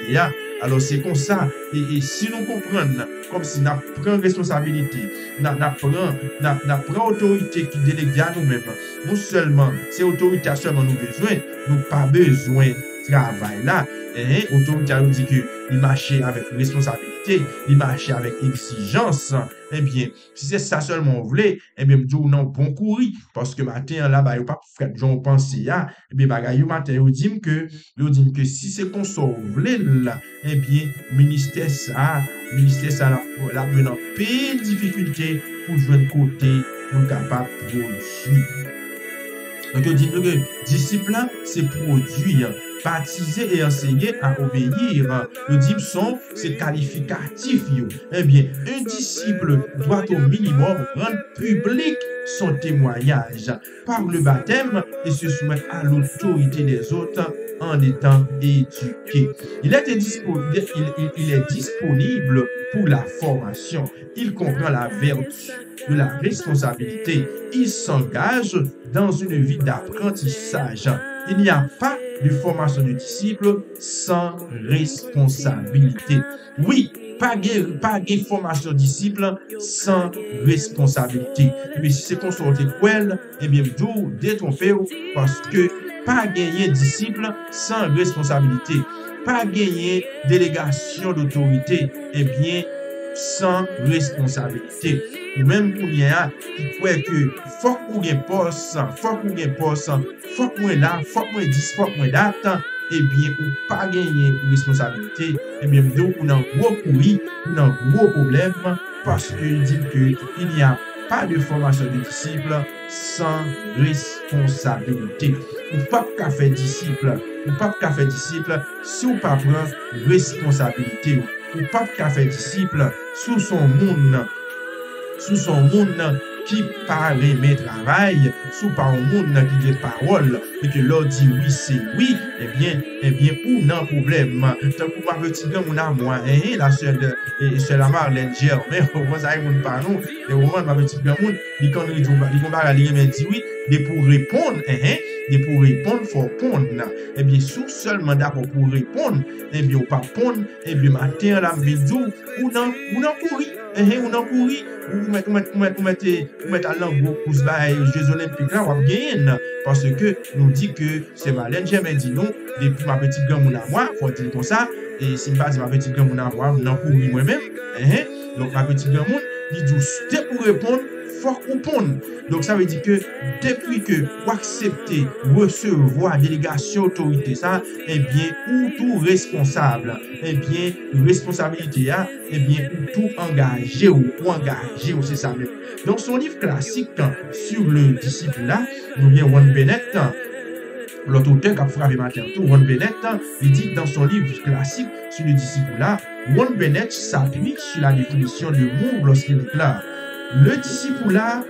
alors c'est comme ça, et si nous comprenons, comme si nous prenons responsabilité, nous prenons autorité qui délègue à nous-mêmes, non seulement, c'est autorité seulement nous besoin, nous pas besoin de travail là, et autorité nous dit que il marche avec responsabilité, il marche avec exigence, eh bien, si c'est ça seulement vous voulez, eh bien, nous non bon courir, parce que matin là, bah, pas fait j'en penser là, eh bien, bagaille matin, vous dit que si c'est qu'on s'en voulait là, eh bien, ministère ça la menant pile difficulté pour jouer de côté, pour capable de produire. Donc, on dit que disciple, c'est produire, baptiser et enseigner à obéir. Le disciple, c'est qualificatif. Eh bien, un disciple doit au minimum rendre public son témoignage par le baptême et se soumettre à l'autorité des autres en étant éduqué. Il est disponible pour la formation. Il comprend la vertu de la responsabilité. Il s'engage dans une vie d'apprentissage. Il n'y a pas de formation de disciple sans responsabilité. Oui, pas de formation de disciple sans responsabilité. Mais si c'est consulté quel, eh bien, vous détrompez parce que pas gagner disciple sans responsabilité. Pas gagner délégation d'autorité, eh bien, sans responsabilité. Ou même pour y a qui croit que faut qu'on ait poste, faut qu'on ait là, faut qu'on ait 10, faut qu'on ait date, eh bien, ou pas gagner responsabilité, eh bien, donc, on a un gros courri, on a un gros problème, parce qu'il dit qu'il n'y a pas de formation de disciple sans responsabilité. Ou pas qu'à faire disciple, si on pas prendre responsabilité, ou pas qu'à faire disciple sous son monde qui parle mes travail, sous par un monde qui dit parole, et que l'on dit oui, c'est oui, eh bien, ou non problème. Tant que ma petite gamme, on a moi, la seule la Marlène Germain, on ça, on pas nous, et au moment ma petite gamme, il quand il dit oui, et pour répondre, et pour répondre, faut répondre. Eh bien, sous seulement d'accord pour répondre, eh bien, ou pas répondre, eh bien, matin, la midi, ou non courir, ou non courir, ou mettre à l'angle pour se battre les Jeux Olympiques là, on va gagner. Parce que nous dit que c'est Marlène Germain dit non, depuis ma petite gamme à moi, faut dire comme ça, et si je pas dit ma petite gamme à moi, non courir moi-même, donc ma petite gamme, il dit, c'était pour répondre, faut répondre. Donc ça veut dire que depuis que vous acceptez recevoir délégation autorité ça, eh bien ou tout responsable, eh bien responsabilité eh bien ou tout engagé ou c'est ça même. Dans son livre classique sur le disciple là, nous vient Warren Bennett, l'autre auteur qui a frappé matin tout, Warren Bennett, il dit dans son livre classique sur le disciple là, Warren Bennett s'appuie sur la définition de l'amour lorsqu'il déclare: le discipulat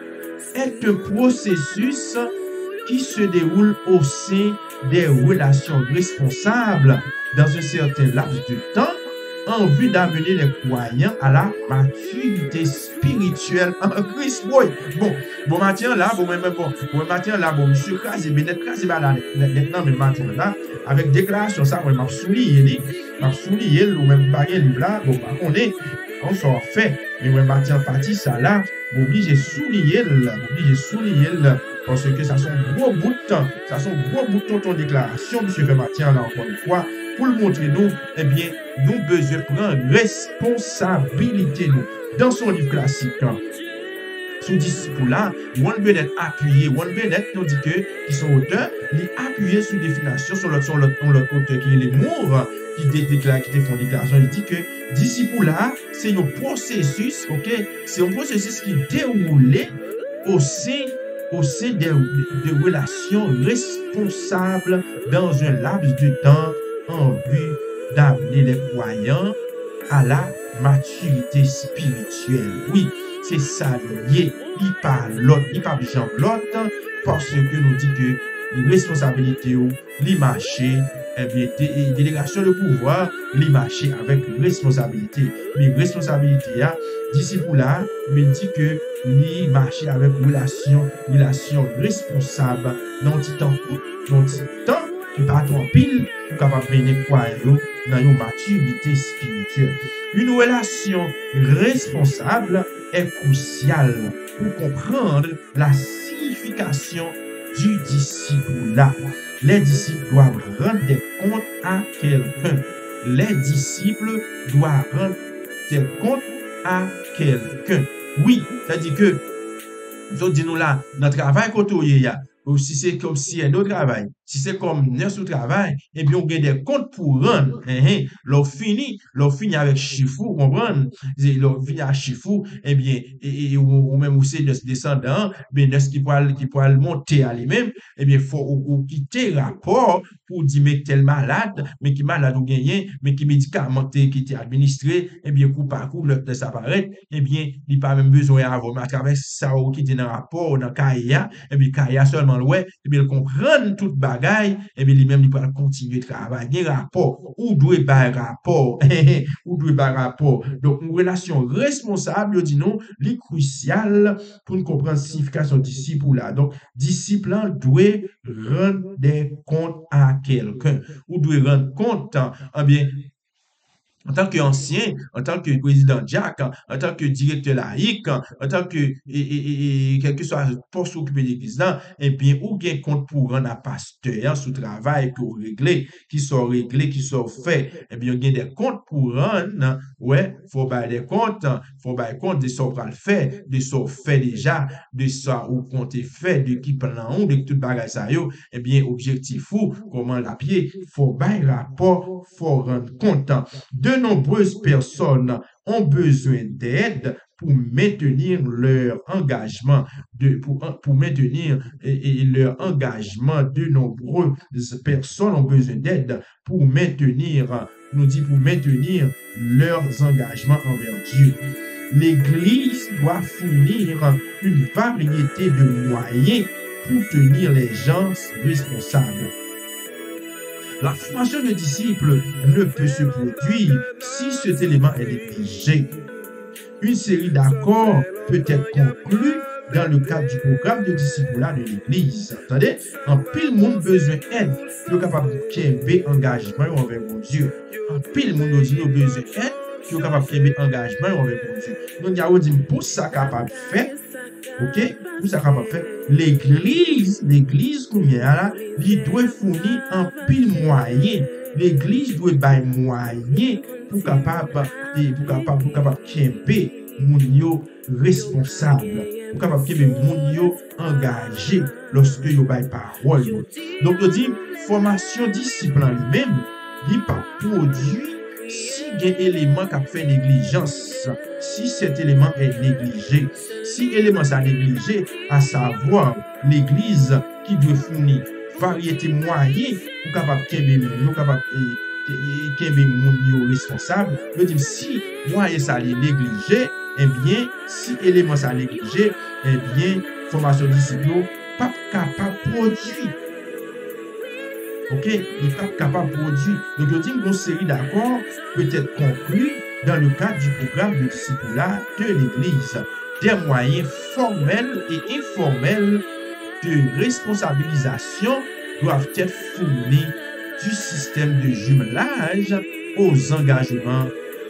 est un processus qui se déroule au sein des relations responsables dans un certain laps de temps en vue d'amener les croyants à la maturité spirituelle en Christ. Bon matin là, monsieur Krasé, maintenant, mais matin là, avec déclaration, ça, moi, m'a souligné, ou même pas un livre là, on s'en fait, mais moi, matin, parti, ça là, obligé de souligner, parce que ça sont gros bout de ton déclaration, monsieur fait matin là, encore une fois, pour le montrer nous, eh bien, nous besoin prendre responsabilité nous. Dans son livre classique, sous disciple là, Warren Bennett nous dit que, qui sont auteurs, il appuyé sous définition sur l'autre auteur qui est l'amour, qui fait une déclaration, il dit que disciple là, c'est un processus, ok? C'est un processus qui déroulé au sein au sein de relations responsables dans un laps de temps en vue d'amener les croyants à la maturité spirituelle. Oui, c'est ça lié. Il parle l'autre, il parle Jean l'autre, parce que nous dit que les responsabilités, les marchés, eh bien, délégation de pouvoir, les marchés avec responsabilité. Les responsabilités, d'ici pour là, me dit que les marchés avec relation responsable, dans le temps, qui pas trop pile, pour capable de mener quoi dans une maturité spirituelle. Une relation responsable est cruciale pour comprendre la signification du disciple-là. Les disciples doivent rendre des comptes à quelqu'un. Les disciples doivent rendre des comptes à quelqu'un. Oui, c'est-à-dire que, nous disons là, dans le travail qu'on a, ou si c'est comme si un autre travail, si c'est comme un travail, et bien on a des comptes pour rendre. L'on finit avec chiffre, comprendre? L'on finit à chiffre, et bien, ou même aussi de descendant, bien, de ce qui pourra monter à lui-même, et bien, faut quitter rapport pour dire, mais tel malade, mais qui malade ou gagné, mais qui médicamenté, qui était administré, et bien, coup par coup, le ça paraît, et bien, il n'y a pas même besoin d'avoir, mais à travers ça, qui était dans rapport, dans KIA, et bien, KIA seulement, ouais, et bien, comprendre toute bagaille, et bien, lui-même, il peut continuer de travailler, rapport, ou doit pas rapport, ou doit pas rapport. Donc, une relation responsable, dit non, les crucial pour nous comprendre la signification disciple là. Donc, disciple doit rendre des comptes à quelqu'un, ou doit rendre compte, bien, en tant qu'ancien, en tant que président Jack, en tant que directeur laïque, en tant que, quel que soit le poste occupé de l'église là, et bien, ou bien compte pour rendre à pasteur sous travail pour régler, qui sont fait, et bien, il y a des comptes pour rendre, ouais, faut bailler des comptes de ce qu'on fait, de ce qu'on fait déjà, de ça où compte est fait, de qui plan, de tout bagage ça yo, et bien, objectif ou, comment la pied, faut bailler rapport, faut rendre compte. De nombreuses personnes ont besoin d'aide pour maintenir leur engagement, pour maintenir leur engagement. De nombreuses personnes ont besoin d'aide pour maintenir leurs engagements envers Dieu. L'Église doit fournir une variété de moyens pour tenir les gens responsables. La formation de disciples ne peut se produire si cet élément est négligé. Une série d'accords peut être conclue dans le cadre du programme de disciplinat de l'Église. Attendez, en pile monde besoin d'aide, nous capable de kéber engagement envers mon Dieu. En pile monde besoin d'aide, nous capable de kéber engagement envers mon Dieu. Donc il y a dit pour ça capable faire. OK, pour ça capable faire. L'église comme là, il doit fournir un pile moyen. L'église doit bailler moyen pour capable kéber moun yo responsable, pour capable kéber moun yo engagé lorsque yo baille parole. Donc je dis formation disciple en lui-même, il pas produit si il y a un élément qui a fait négligence, si cet élément est négligé, si l'élément est négligé, à savoir l'église qui doit fournir variété moyens pour capable kéber moun responsable, je dis si moyen ça est négligé, eh bien, si élément ça est négligé, eh bien, formation disciple pas capable de produire. OK, il n'est pas capable de produire. Donc, je dis qu'une série d'accords peut être conclue dans le cadre du programme de discipulat de l'Église. Des moyens formels et informels de responsabilisation doivent être fournis du système de jumelage aux engagements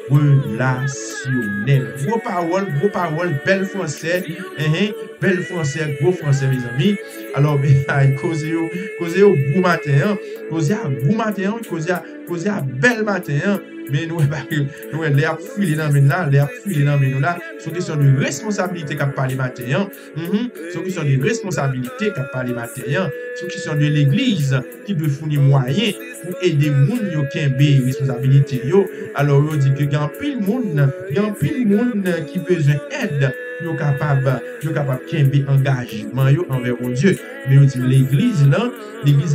relationnels. Gros paroles, bel français, gros français, mes amis. Alors, causez au bon matin, causez à bel matin, mais nous, l'air fouillé dans nous là, c'est une question de responsabilité qu'a parlé matin, c'est une question de responsabilité qu'a parlé matin, c'est une question de l'église qui doit fournir moyens pour aider moun yo kembe responsabilité yo. Alors, on dit que il y a un pile monde qui besoin d'aide yo capable kembe engagement yo envers mon Dieu. Mais yo dit l'église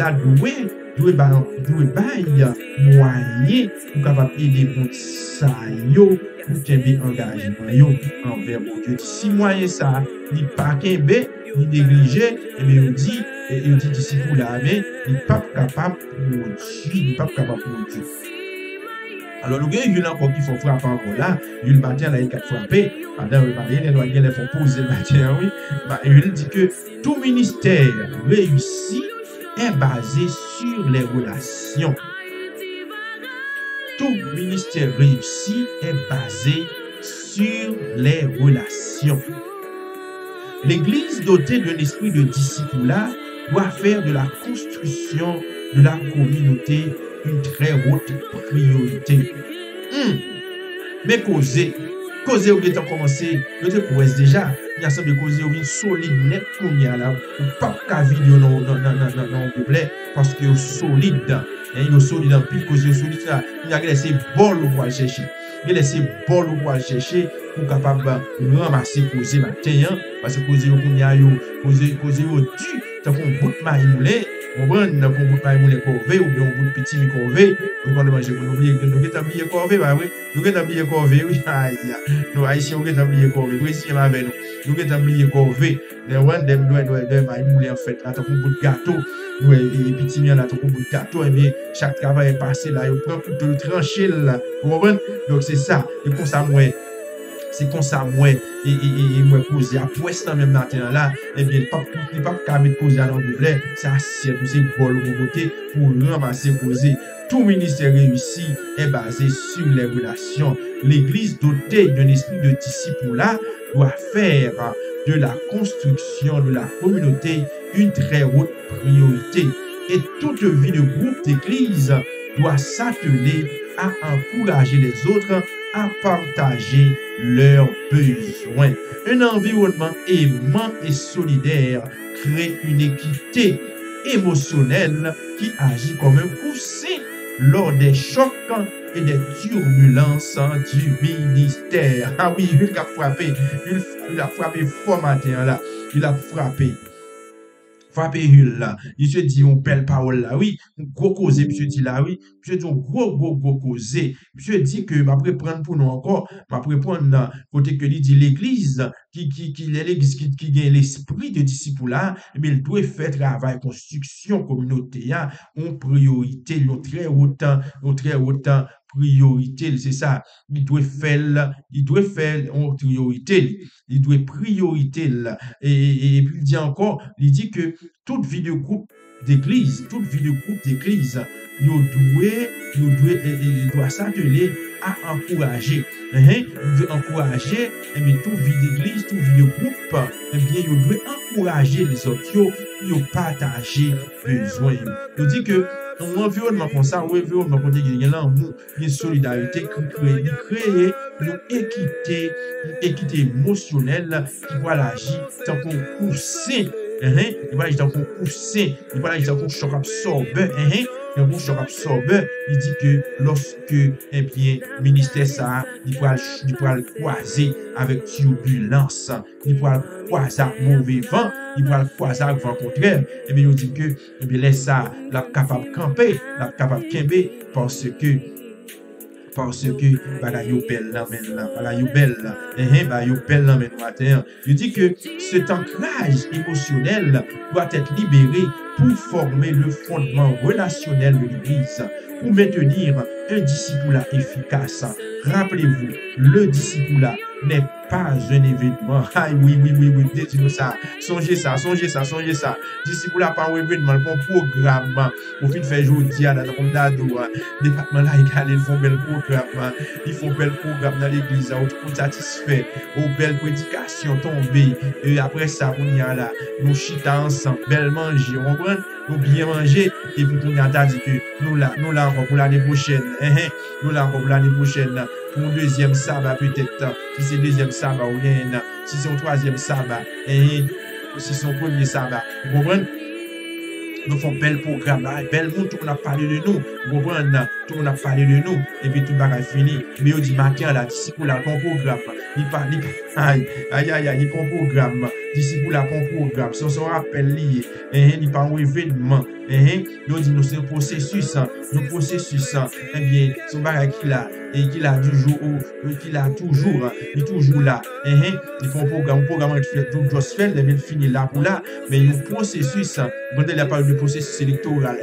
a doué bail moyen pour capable aider mon ça yo pour kembe engagement yo envers mon Dieu. Si moyen ça ni pas kembe ni négligé, et bien il dit disciple là, mais il n'est pas capable pour Dieu. Alors, le gars, il y a encore qui font frapper encore là, il matin, là, il a frappé, pendant le mariage, il faut poser le matin, oui. Il dit que tout ministère réussi est basé sur les relations. Tout ministère réussi est basé sur les relations. L'Église dotée d'un esprit de discipulat doit faire de la construction de la communauté une très haute priorité. Mais causer au lieu de commencer, je te prouve déjà, il y a ça de causer une solide net qu'on y a là, pas qu'à vidéo non complet, parce que solide, il est solide en pile, causer solide là, il a laissé bol ou pour chercher. Il laisse bol ou pour chercher pour capable ramasser causer matin, parce que causer qu'on y a causer au du, tant qu'on bout de maille moulé. On prend un bout de paille moulé corvé ou bien un bout de petit mi corvé. Nous quand manger pour oublier que nous avons oublié corvé, bah oui. Nous avons oublié corvé, oui. Aïe. Nous haïtiens nous avons oublié corvé. Nous ici avec nous. Nous avons oublié corvé. Les one dem doit maille moulé en fait. Là tant qu'on bout de gâteau. Nous et petit mi là tant qu'on bout de gâteau et bien chaque travail est passé là, il prend pour te trancher là. Vous comprenez? Donc c'est ça. Et comme ça moi c'est comme ça moi et moi poser à poisse dans même matin là et bien pas mettre poser dans le blé c'est assiette c'est bol au côté pour ramasser poser tout ministère réussi est basé sur les relations. L'église dotée d'un esprit de discipulat doit faire de la construction de la communauté une très haute priorité et toute vie de groupe d'église doit s'atteler à encourager les autres à partager leurs besoins. Un environnement aimant et solidaire crée une équité émotionnelle qui agit comme un coussin lors des chocs et des turbulences du ministère. Ah oui, il a frappé fort matin là. Il a frappé Hul là, il se dit on belle parole là, oui, gros causé, monsieur dit là, oui, monsieur dit gros causé, monsieur dit que après prendre pour nous encore, après prendre côté que il dit l'église qui l'église qui gagne l'esprit de discipulat, mais il doit faire travail construction communauté en priorité, une très haute priorité, c'est ça, il doit faire en priorité, il doit priorité là, et puis il dit encore, il dit que toute vie de groupe d'église, il doit s'atteler à encourager. Il doit encourager, et bien, toute vie d'église, toute vie de groupe, et bien, il doit encourager les autres, il partager besoin. Il dit que un environnement comme ça, un environnement comme ça, il y a l'amour, une solidarité qui crée une équité émotionnelle qui va agir tant qu'on coussin. Il va agir tant qu'on coussin, il va agir tant qu'on choc absorbeur. Un choc absorbeur, il dit que lorsque eh bien ministère ça, il pourra le croiser avec turbulence, il pourra le croiser avec mauvais vent, il pourra le croiser avec vent contraire. Et bien il dit que eh bien laisse ça, la capable camper, la capable camper parce que bagaille yo belle là maintenant bagaille yo belle bagaille yo belle là maintenant matin. Il dit que cet ancrage émotionnel doit être libéré pour former le fondement relationnel de l'église, pour maintenir un discipulat efficace. Rappelez-vous, le discipulat n'est pas un événement. Ah oui, dites-nous ça. Songez ça. Discipulat pas un événement, un programme. Au fin de faire aujourd'hui, dans le département là, ils font bel programme. Ils font bel programme dans l'église, on satisfait, aux belles prédications tombées. Et après ça, on y a là, nous chita ensemble, belle manger, on prend, nous bien manger, et puis on a dit que nous là encore pour l'année prochaine. Pour un deuxième sabbat peut-être, si c'est deuxième sabbat ou bien, si c'est un troisième sabbat, si c'est un premier sabbat, vous comprenez? Nous faisons bel programme, bel monde, tout le monde a parlé de nous, vous comprenez? Tout le monde a parlé de nous, et puis tout le monde a fini. Mais on dit matin, là, disciple, là, ton programme, il parle, Aïe, il prend programme. Disciple là prend programme. Si on se rappelle lié, il pas un événement. Nous dit nous c'est un processus, eh bien, son bagage qu'il a toujours là. Il font un programme qui fait tout doit se faire, il finit là pour là, mais un processus, quand il a parlé du processus électoral,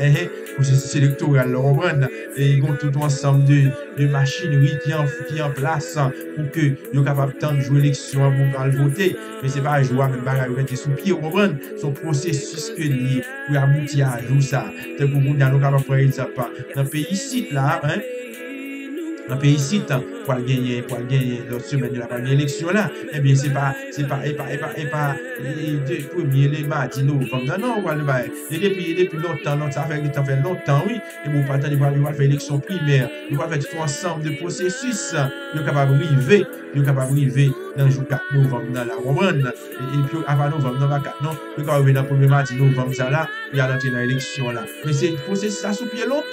processus électoral, on comprend, et ils ont tout ensemble de machinerie qui en place pour que ils capable de jouer l'élection pour voter, mais c'est pas jouer même bagage qui sous pied, on comprend, son processus que lié pour aboutir à tout ça. C'est pour nous capable prendre exemple dans le pays ici là, dans le pays ici pour gagner l'autre semaine de la élection là, eh bien c'est pas les premiers les mardis novembre non on va le bail depuis longtemps ça fait longtemps oui et vous pas attendre il va faire élection primaire il va faire tout ensemble de processus il est capable arriver dans le jour 4 novembre dans la comprendre et puis avant novembre dans 4 non il va arriver dans le premier mardi novembre ça là il a entrer dans l'élection là mais c'est processus ça sous pied longtemps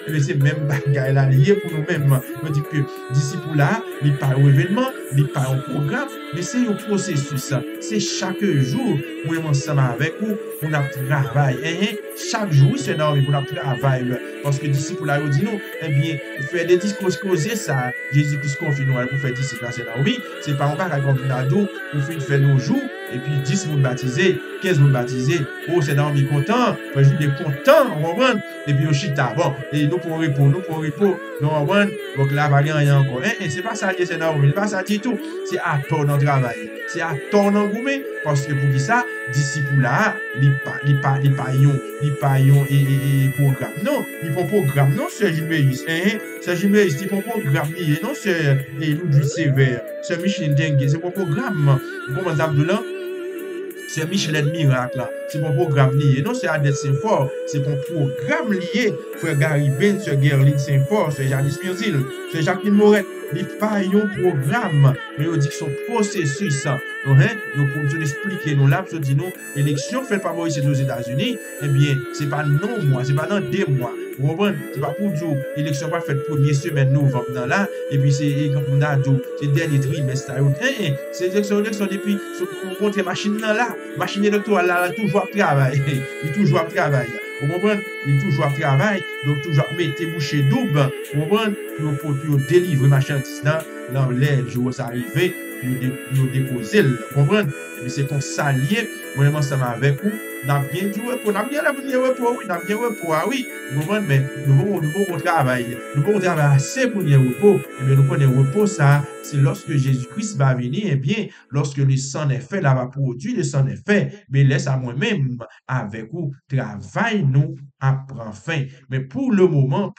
et c'est même bagaille là lié pour nous-mêmes on dit que disciple là il pas un événement il pas un programme mais c'est un processus c'est chaque jour nous ensemble avec vous on a travail chaque jour c'est normal pour notre travail parce que disciple là dit nous eh bien faire des discours causer ça Jésus-Christ confie nous pour faire disciple là c'est là oui c'est pas on va comme d'ado pour faire nos jours et puis 10 moun baptisés 15 moun baptisés oh c'est normal content je suis content on comprend et puis au chita bon et nous pour repos nous comprend donc là va rien encore c'est pas ça c'est normal pas ça du tout c'est à ton travail c'est à ton engouement parce que pour qui ça disciple là il pas et programme non il prend programme non c'est Gilbert c'est Gilbert il prend programme non c'est Louis Sévère c'est Michel Dengue c'est pour programme comment ça Abdullah c'est Micheline Miracle là c'est mon programme lié non c'est Adèle Saint-Fort c'est mon programme lié frère Gary Ben c'est Gerline Saint-Fort c'est Janice Mirzil c'est Jacqueline Moret il pas un programme mais on dit que son processus nous pour expliquer nous là pour dire nous élection fait par ici aux États-Unis eh bien c'est pas non mois c'est pas dans 2 mois vous comprenez c'est pas pour dire élection pas faite première semaine novembre dans là et puis c'est comme on a dit c'est dernier trimestre c'est élection depuis contre machine là machine électorale là toujours travail il toujours travail vous comprenez il toujours travail donc toujours mettez bouchée double vous comprenez pour délivrer marchandise dans les jours arrivés nous déposer vous comprenez mais c'est ton salier vraiment ça avec vous n'a bien joué pour n'a bien repos oui n'a bien repos oui vous comprenez mais nous travailler assez pour bien repos et bien nous prenons repos ça c'est lorsque Jésus-Christ va venir et bien lorsque le sang est fait là va produire le sang est fait mais laisse à moi-même avec vous travail nous apprend fin mais pour le moment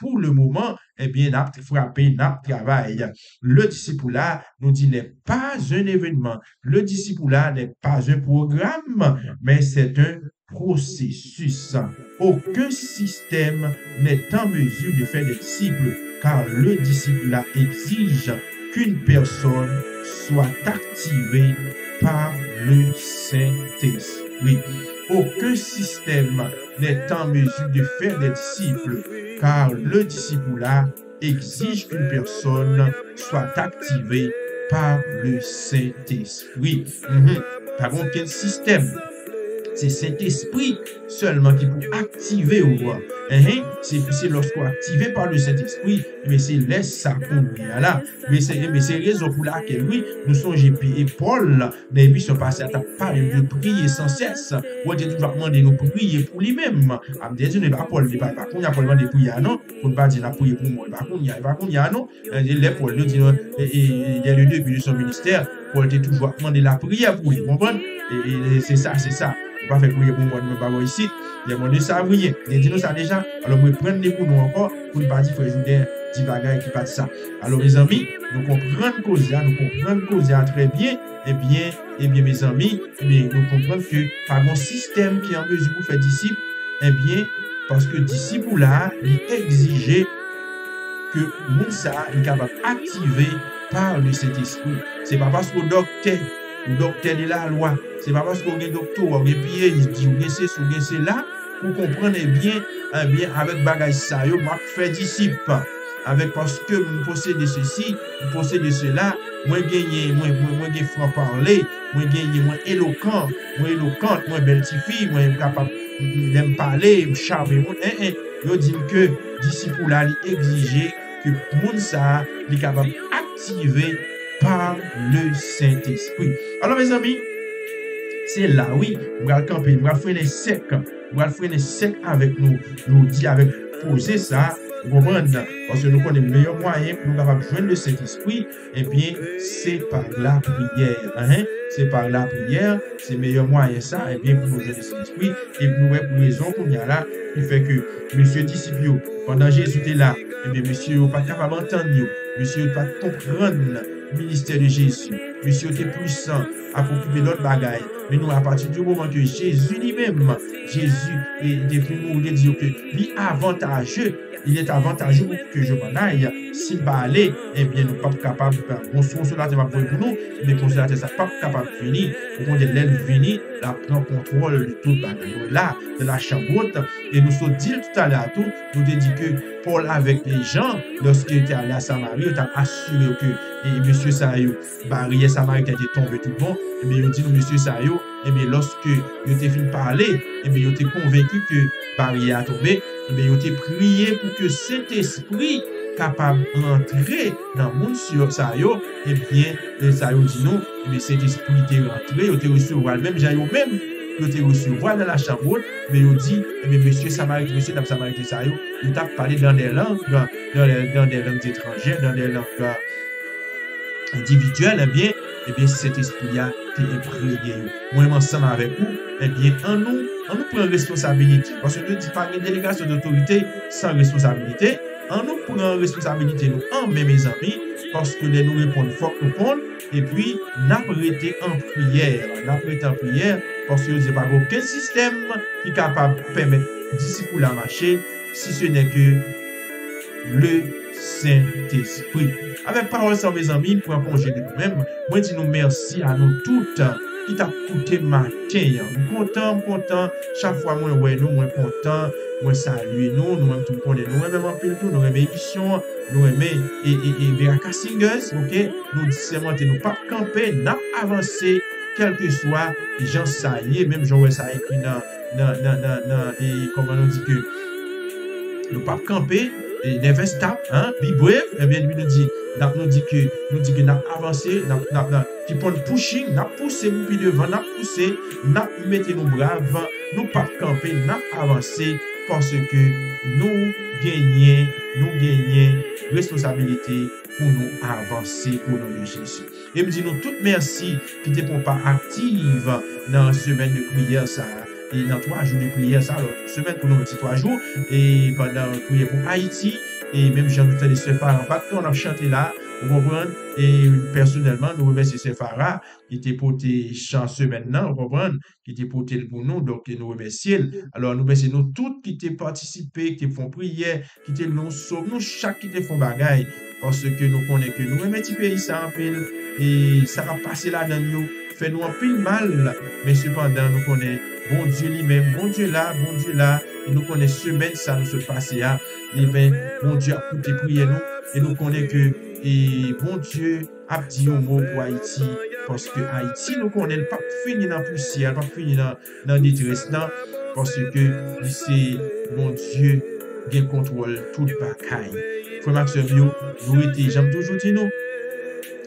eh bien n'a frappé n'a travail le disciple là nous dit n'est pas un événement le disciple là n'est pas un programme mais c'est un processus. Aucun système n'est en mesure de faire des disciples, car le disciple exige qu'une personne soit activée par le Saint-Esprit. Aucun système n'est en mesure de faire des disciples, car le disciple exige qu'une personne soit activée par le Saint-Esprit. Par contre, quel système? C'est Saint-Esprit seulement qui peut activer ou voir. C'est lorsqu'on est activé par le Saint-Esprit, mais c'est laisse ça qu'on là. Mais c'est raison pour laquelle oui, nous sommes J.P. et Paul, mais ils sont passés à ta part de prier sans cesse. Ou Dieu toujours demandé nous prier pour lui-même. Dieu n'est pas Paul, il pas qu'on y a Paul de prier non, pour ne pas dire la prier pour moi, pas qu'on y a non. Les Paul nous dit il y a le début de son ministère, Paul était toujours demandé la prière pour lui, comprendre? Et c'est ça. Pas faire prier pour moi de me parler ici. Il y a mon ça rien. Il dit nous ça déjà. Alors vous prendre des pour nous encore pour ne pas dire frère Julien dit bagaille qui pas de ça. Alors mes amis, nous comprenons cause très bien. Eh bien mes amis, nous comprenons que par un système qui est en mesure pour faire disciple, eh bien parce que disciple là, il exigeait que nous ça est capable d'activer par le Saint-Esprit. C'est pas parce qu'au docteur de la loi, c'est pas parce qu'on est docteur, on est pied, il dit, on c'est là, pour comprendre bien avec bagage ça, yo m'a fait disciple. avec parce que nous possédons ceci, nous possédons cela, moi gagné, moi franc parler, moi gagné, moi éloquente, moi belle petite fille, moi capable d'aime parler, me charmer, yo dit que disciple là il exiger que monde ça est capable activé par le Saint-Esprit. Alors mes amis, c'est là, oui, on va camper, on va faire les secs, avec nous dit avec poser ça, vous comprenez, parce que nous connaissons le meilleur moyen pour nous capables de joindre le Saint-Esprit, et bien, c'est par la prière, c'est par la prière, c'est le meilleur moyen ça, et bien, pour nous joindre le Saint-Esprit, et pour nous, pour raison qu'on y a là, qui fait que, monsieur disciple, pendant Jésus était là, et bien, monsieur n'est pas capable d'entendre, monsieur n'est pas comprendre le ministère de Jésus, monsieur était puissant à occuper d'autres bagailles, mais nous, à partir du moment que Jésus lui-même, Jésus est venu nous dire que lui avantageux, il est avantageux que je m'en aille. S'il va aller, eh bien, nous ne sommes pas capables de faire. Bon, cela va pour nous, mais pour cela, nous ne sommes pas capables de venir. Pour qu'on ait l'aile venir, la prendre contrôle de tout là, de la chambre. Et nous sommes dit tout à l'heure, nous avons dit que Paul, avec les gens, lorsqu'il était allé à Samarie, il a assuré que monsieur Sayo, barrière Samarie qui a été tombé tout bon, et bien, il dit, monsieur Sayo, et bien, lorsque il était fini de parler, et bien, il était convaincu que barrière a tombé, et bien, il était prié pour que cet esprit capable d'entrer dans le monde sur Sayo, et bien, Sayo dit non, et bien, cet esprit était rentré, il était recevoir, même Jayo même, il était recevoir dans la chambre, mais il dit, eh bien, monsieur Samarie, monsieur Samarie Sayo, il t'a parlé dans des langues, dans des langues étrangères, dans des langues individuelles, eh bien, cet esprit-là été prié. Moi, ensemble avec vous, eh bien, on nous prend responsabilité. Parce que nous ne disons pas une délégation d'autorité sans responsabilité. On nous prend responsabilité, nous, en mes amis, parce que les nous répondons, il faut que nous répondions. Et puis, nous prêtons en prière, parce que nous n'avons pas aucun système qui est capable de permettre aux disciples à marcher, si ce n'est que le Saint-Esprit. Avec parole sans mes amis, pour un congé de nous-mêmes, moi dis nous merci à nous toutes qui t'a coûté matin. Nous content, chaque fois moi ouais nous moins content, moi saluer nous-mêmes tout connaît nous-mêmes en pile tout, nous aimons émission, nous aimons et Beraka Singers, OK, nous disons nous pas camper, n'a avancé quel que soit gens ça y est, même Jean ça écrit dans et comment on dit que nous pas camper et never stop, be brave, et bien lui nous dit que n'a avancé, qui prend pushing, n'a poussé nous puis devant, n'a poussé, n'a mettez nous braves, nous pas camper, n'a avancé parce que nous gagnons responsabilité pour nous avancer au nom de Jésus. Et me dit nous toutes merci qui n'étaient pas actives dans la semaine de prière ça. Et dans 3 jours de prière, ça, alors, semaine pour nous, 3 jours, et pendant prière pour Haïti, et même Jean-Louis de Sephara, on a chanté là, vous comprenez, et personnellement, nous remercions Sephara, qui était porté chanceux maintenant, vous comprenez, qui était porté pour nous, donc nous remercions. Alors, nous remercions nous toutes qui étaient participés, qui font prière, qui étaient nous sauvent, nous chaque qui étaient font bagaille, parce que nous connaissons que nous remercions pays ça en pile, et ça va passer là dans nous, fait nous en pile mal, mais cependant, nous connaissons bon Dieu lui-même, bon Dieu là, et nous connaissons semaine ça nous se passe là, et bien, bon Dieu a écouté prier nous, et nous connaissons que, et bon Dieu a dit un mot pour Haïti, parce que Haïti, nous connaissons pas fini dans la poussière, pas fini dans la détresse, parce que c'est bon Dieu qui contrôle toute bagaille. Frère Maxime, nous étions, j'aime toujours dire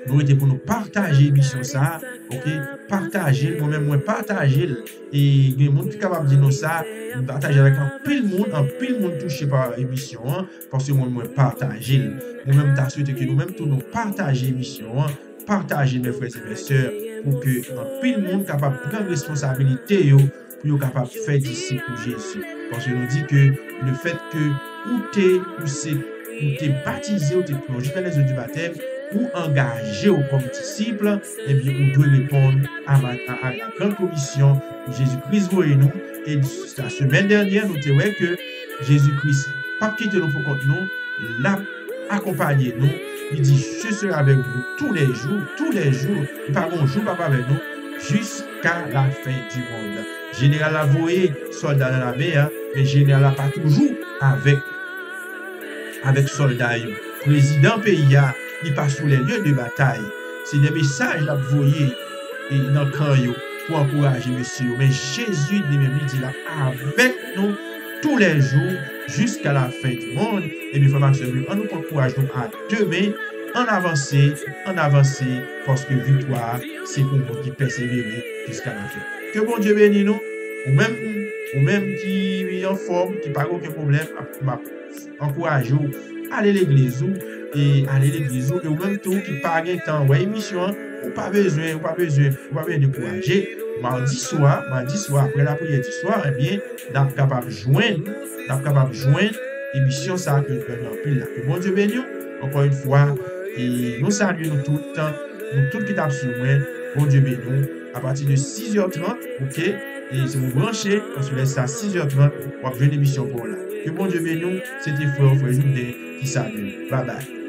nous étions pour nous partager l'émission ça, ok, partager, moi-même, partager, et il y a des gens qui sont capables de dire ça, partager avec un pile monde touché par l'émission, parce que moi, partager, nous-mêmes, t'as souhaité que nous-mêmes, tous nous partager l'émission, partager mes frères et mes sœurs, pour que un pile monde capable de prendre responsabilité, pour être capable de faire disciple pour Jésus. Parce que nous dit que le fait que ou t'es baptisé, ou t'es plongé dans les eaux du baptême, ou engagé comme disciple, eh bien, on doit répondre à la grande commission que Jésus-Christ voyait nous. Et la semaine dernière, nous avons vu que Jésus-Christ n'a pas quitté nous pour contre nous, l'a accompagné nous. Il dit, je serai avec vous tous les jours, pas un jour, papa avec nous, jusqu'à la fin du monde. Général a voyé soldat dans la mer, mais général n'a pas toujours avec avec soldats. Président pays, il passe sur les lieux de bataille. C'est des messages à voyer dans le camp pour encourager monsieur. Mais Jésus lui-même dit là, avec nous tous les jours jusqu'à la fin du monde. Et bien, frère Maxime, on nous encourage à demain, en avancer, parce que victoire, c'est pour nous qui persévérer jusqu'à la fin. Que bon Dieu bénisse nous, ou même qui est en forme, qui n'a pas aucun problème, encourage vous, allez à l'église, et ou même tout qui n'a pas de temps, ouais, émission, ou pas besoin de décourager. Mardi soir, après la prière du soir, eh bien, nous sommes capables de joindre l'émission ça que nous faisons pile là. Que bon Dieu bénisse nous, encore une fois, et nous saluons tout le temps, nous tous qui tapent sur moi, bon Dieu bénisse nous, à partir de 6h30, ok, et si vous branchez, on se laisse à 6h30 pour avoir une émission pour là. Que bon Dieu bénisse nous, c'était frère Joudin qui salue. Bye bye.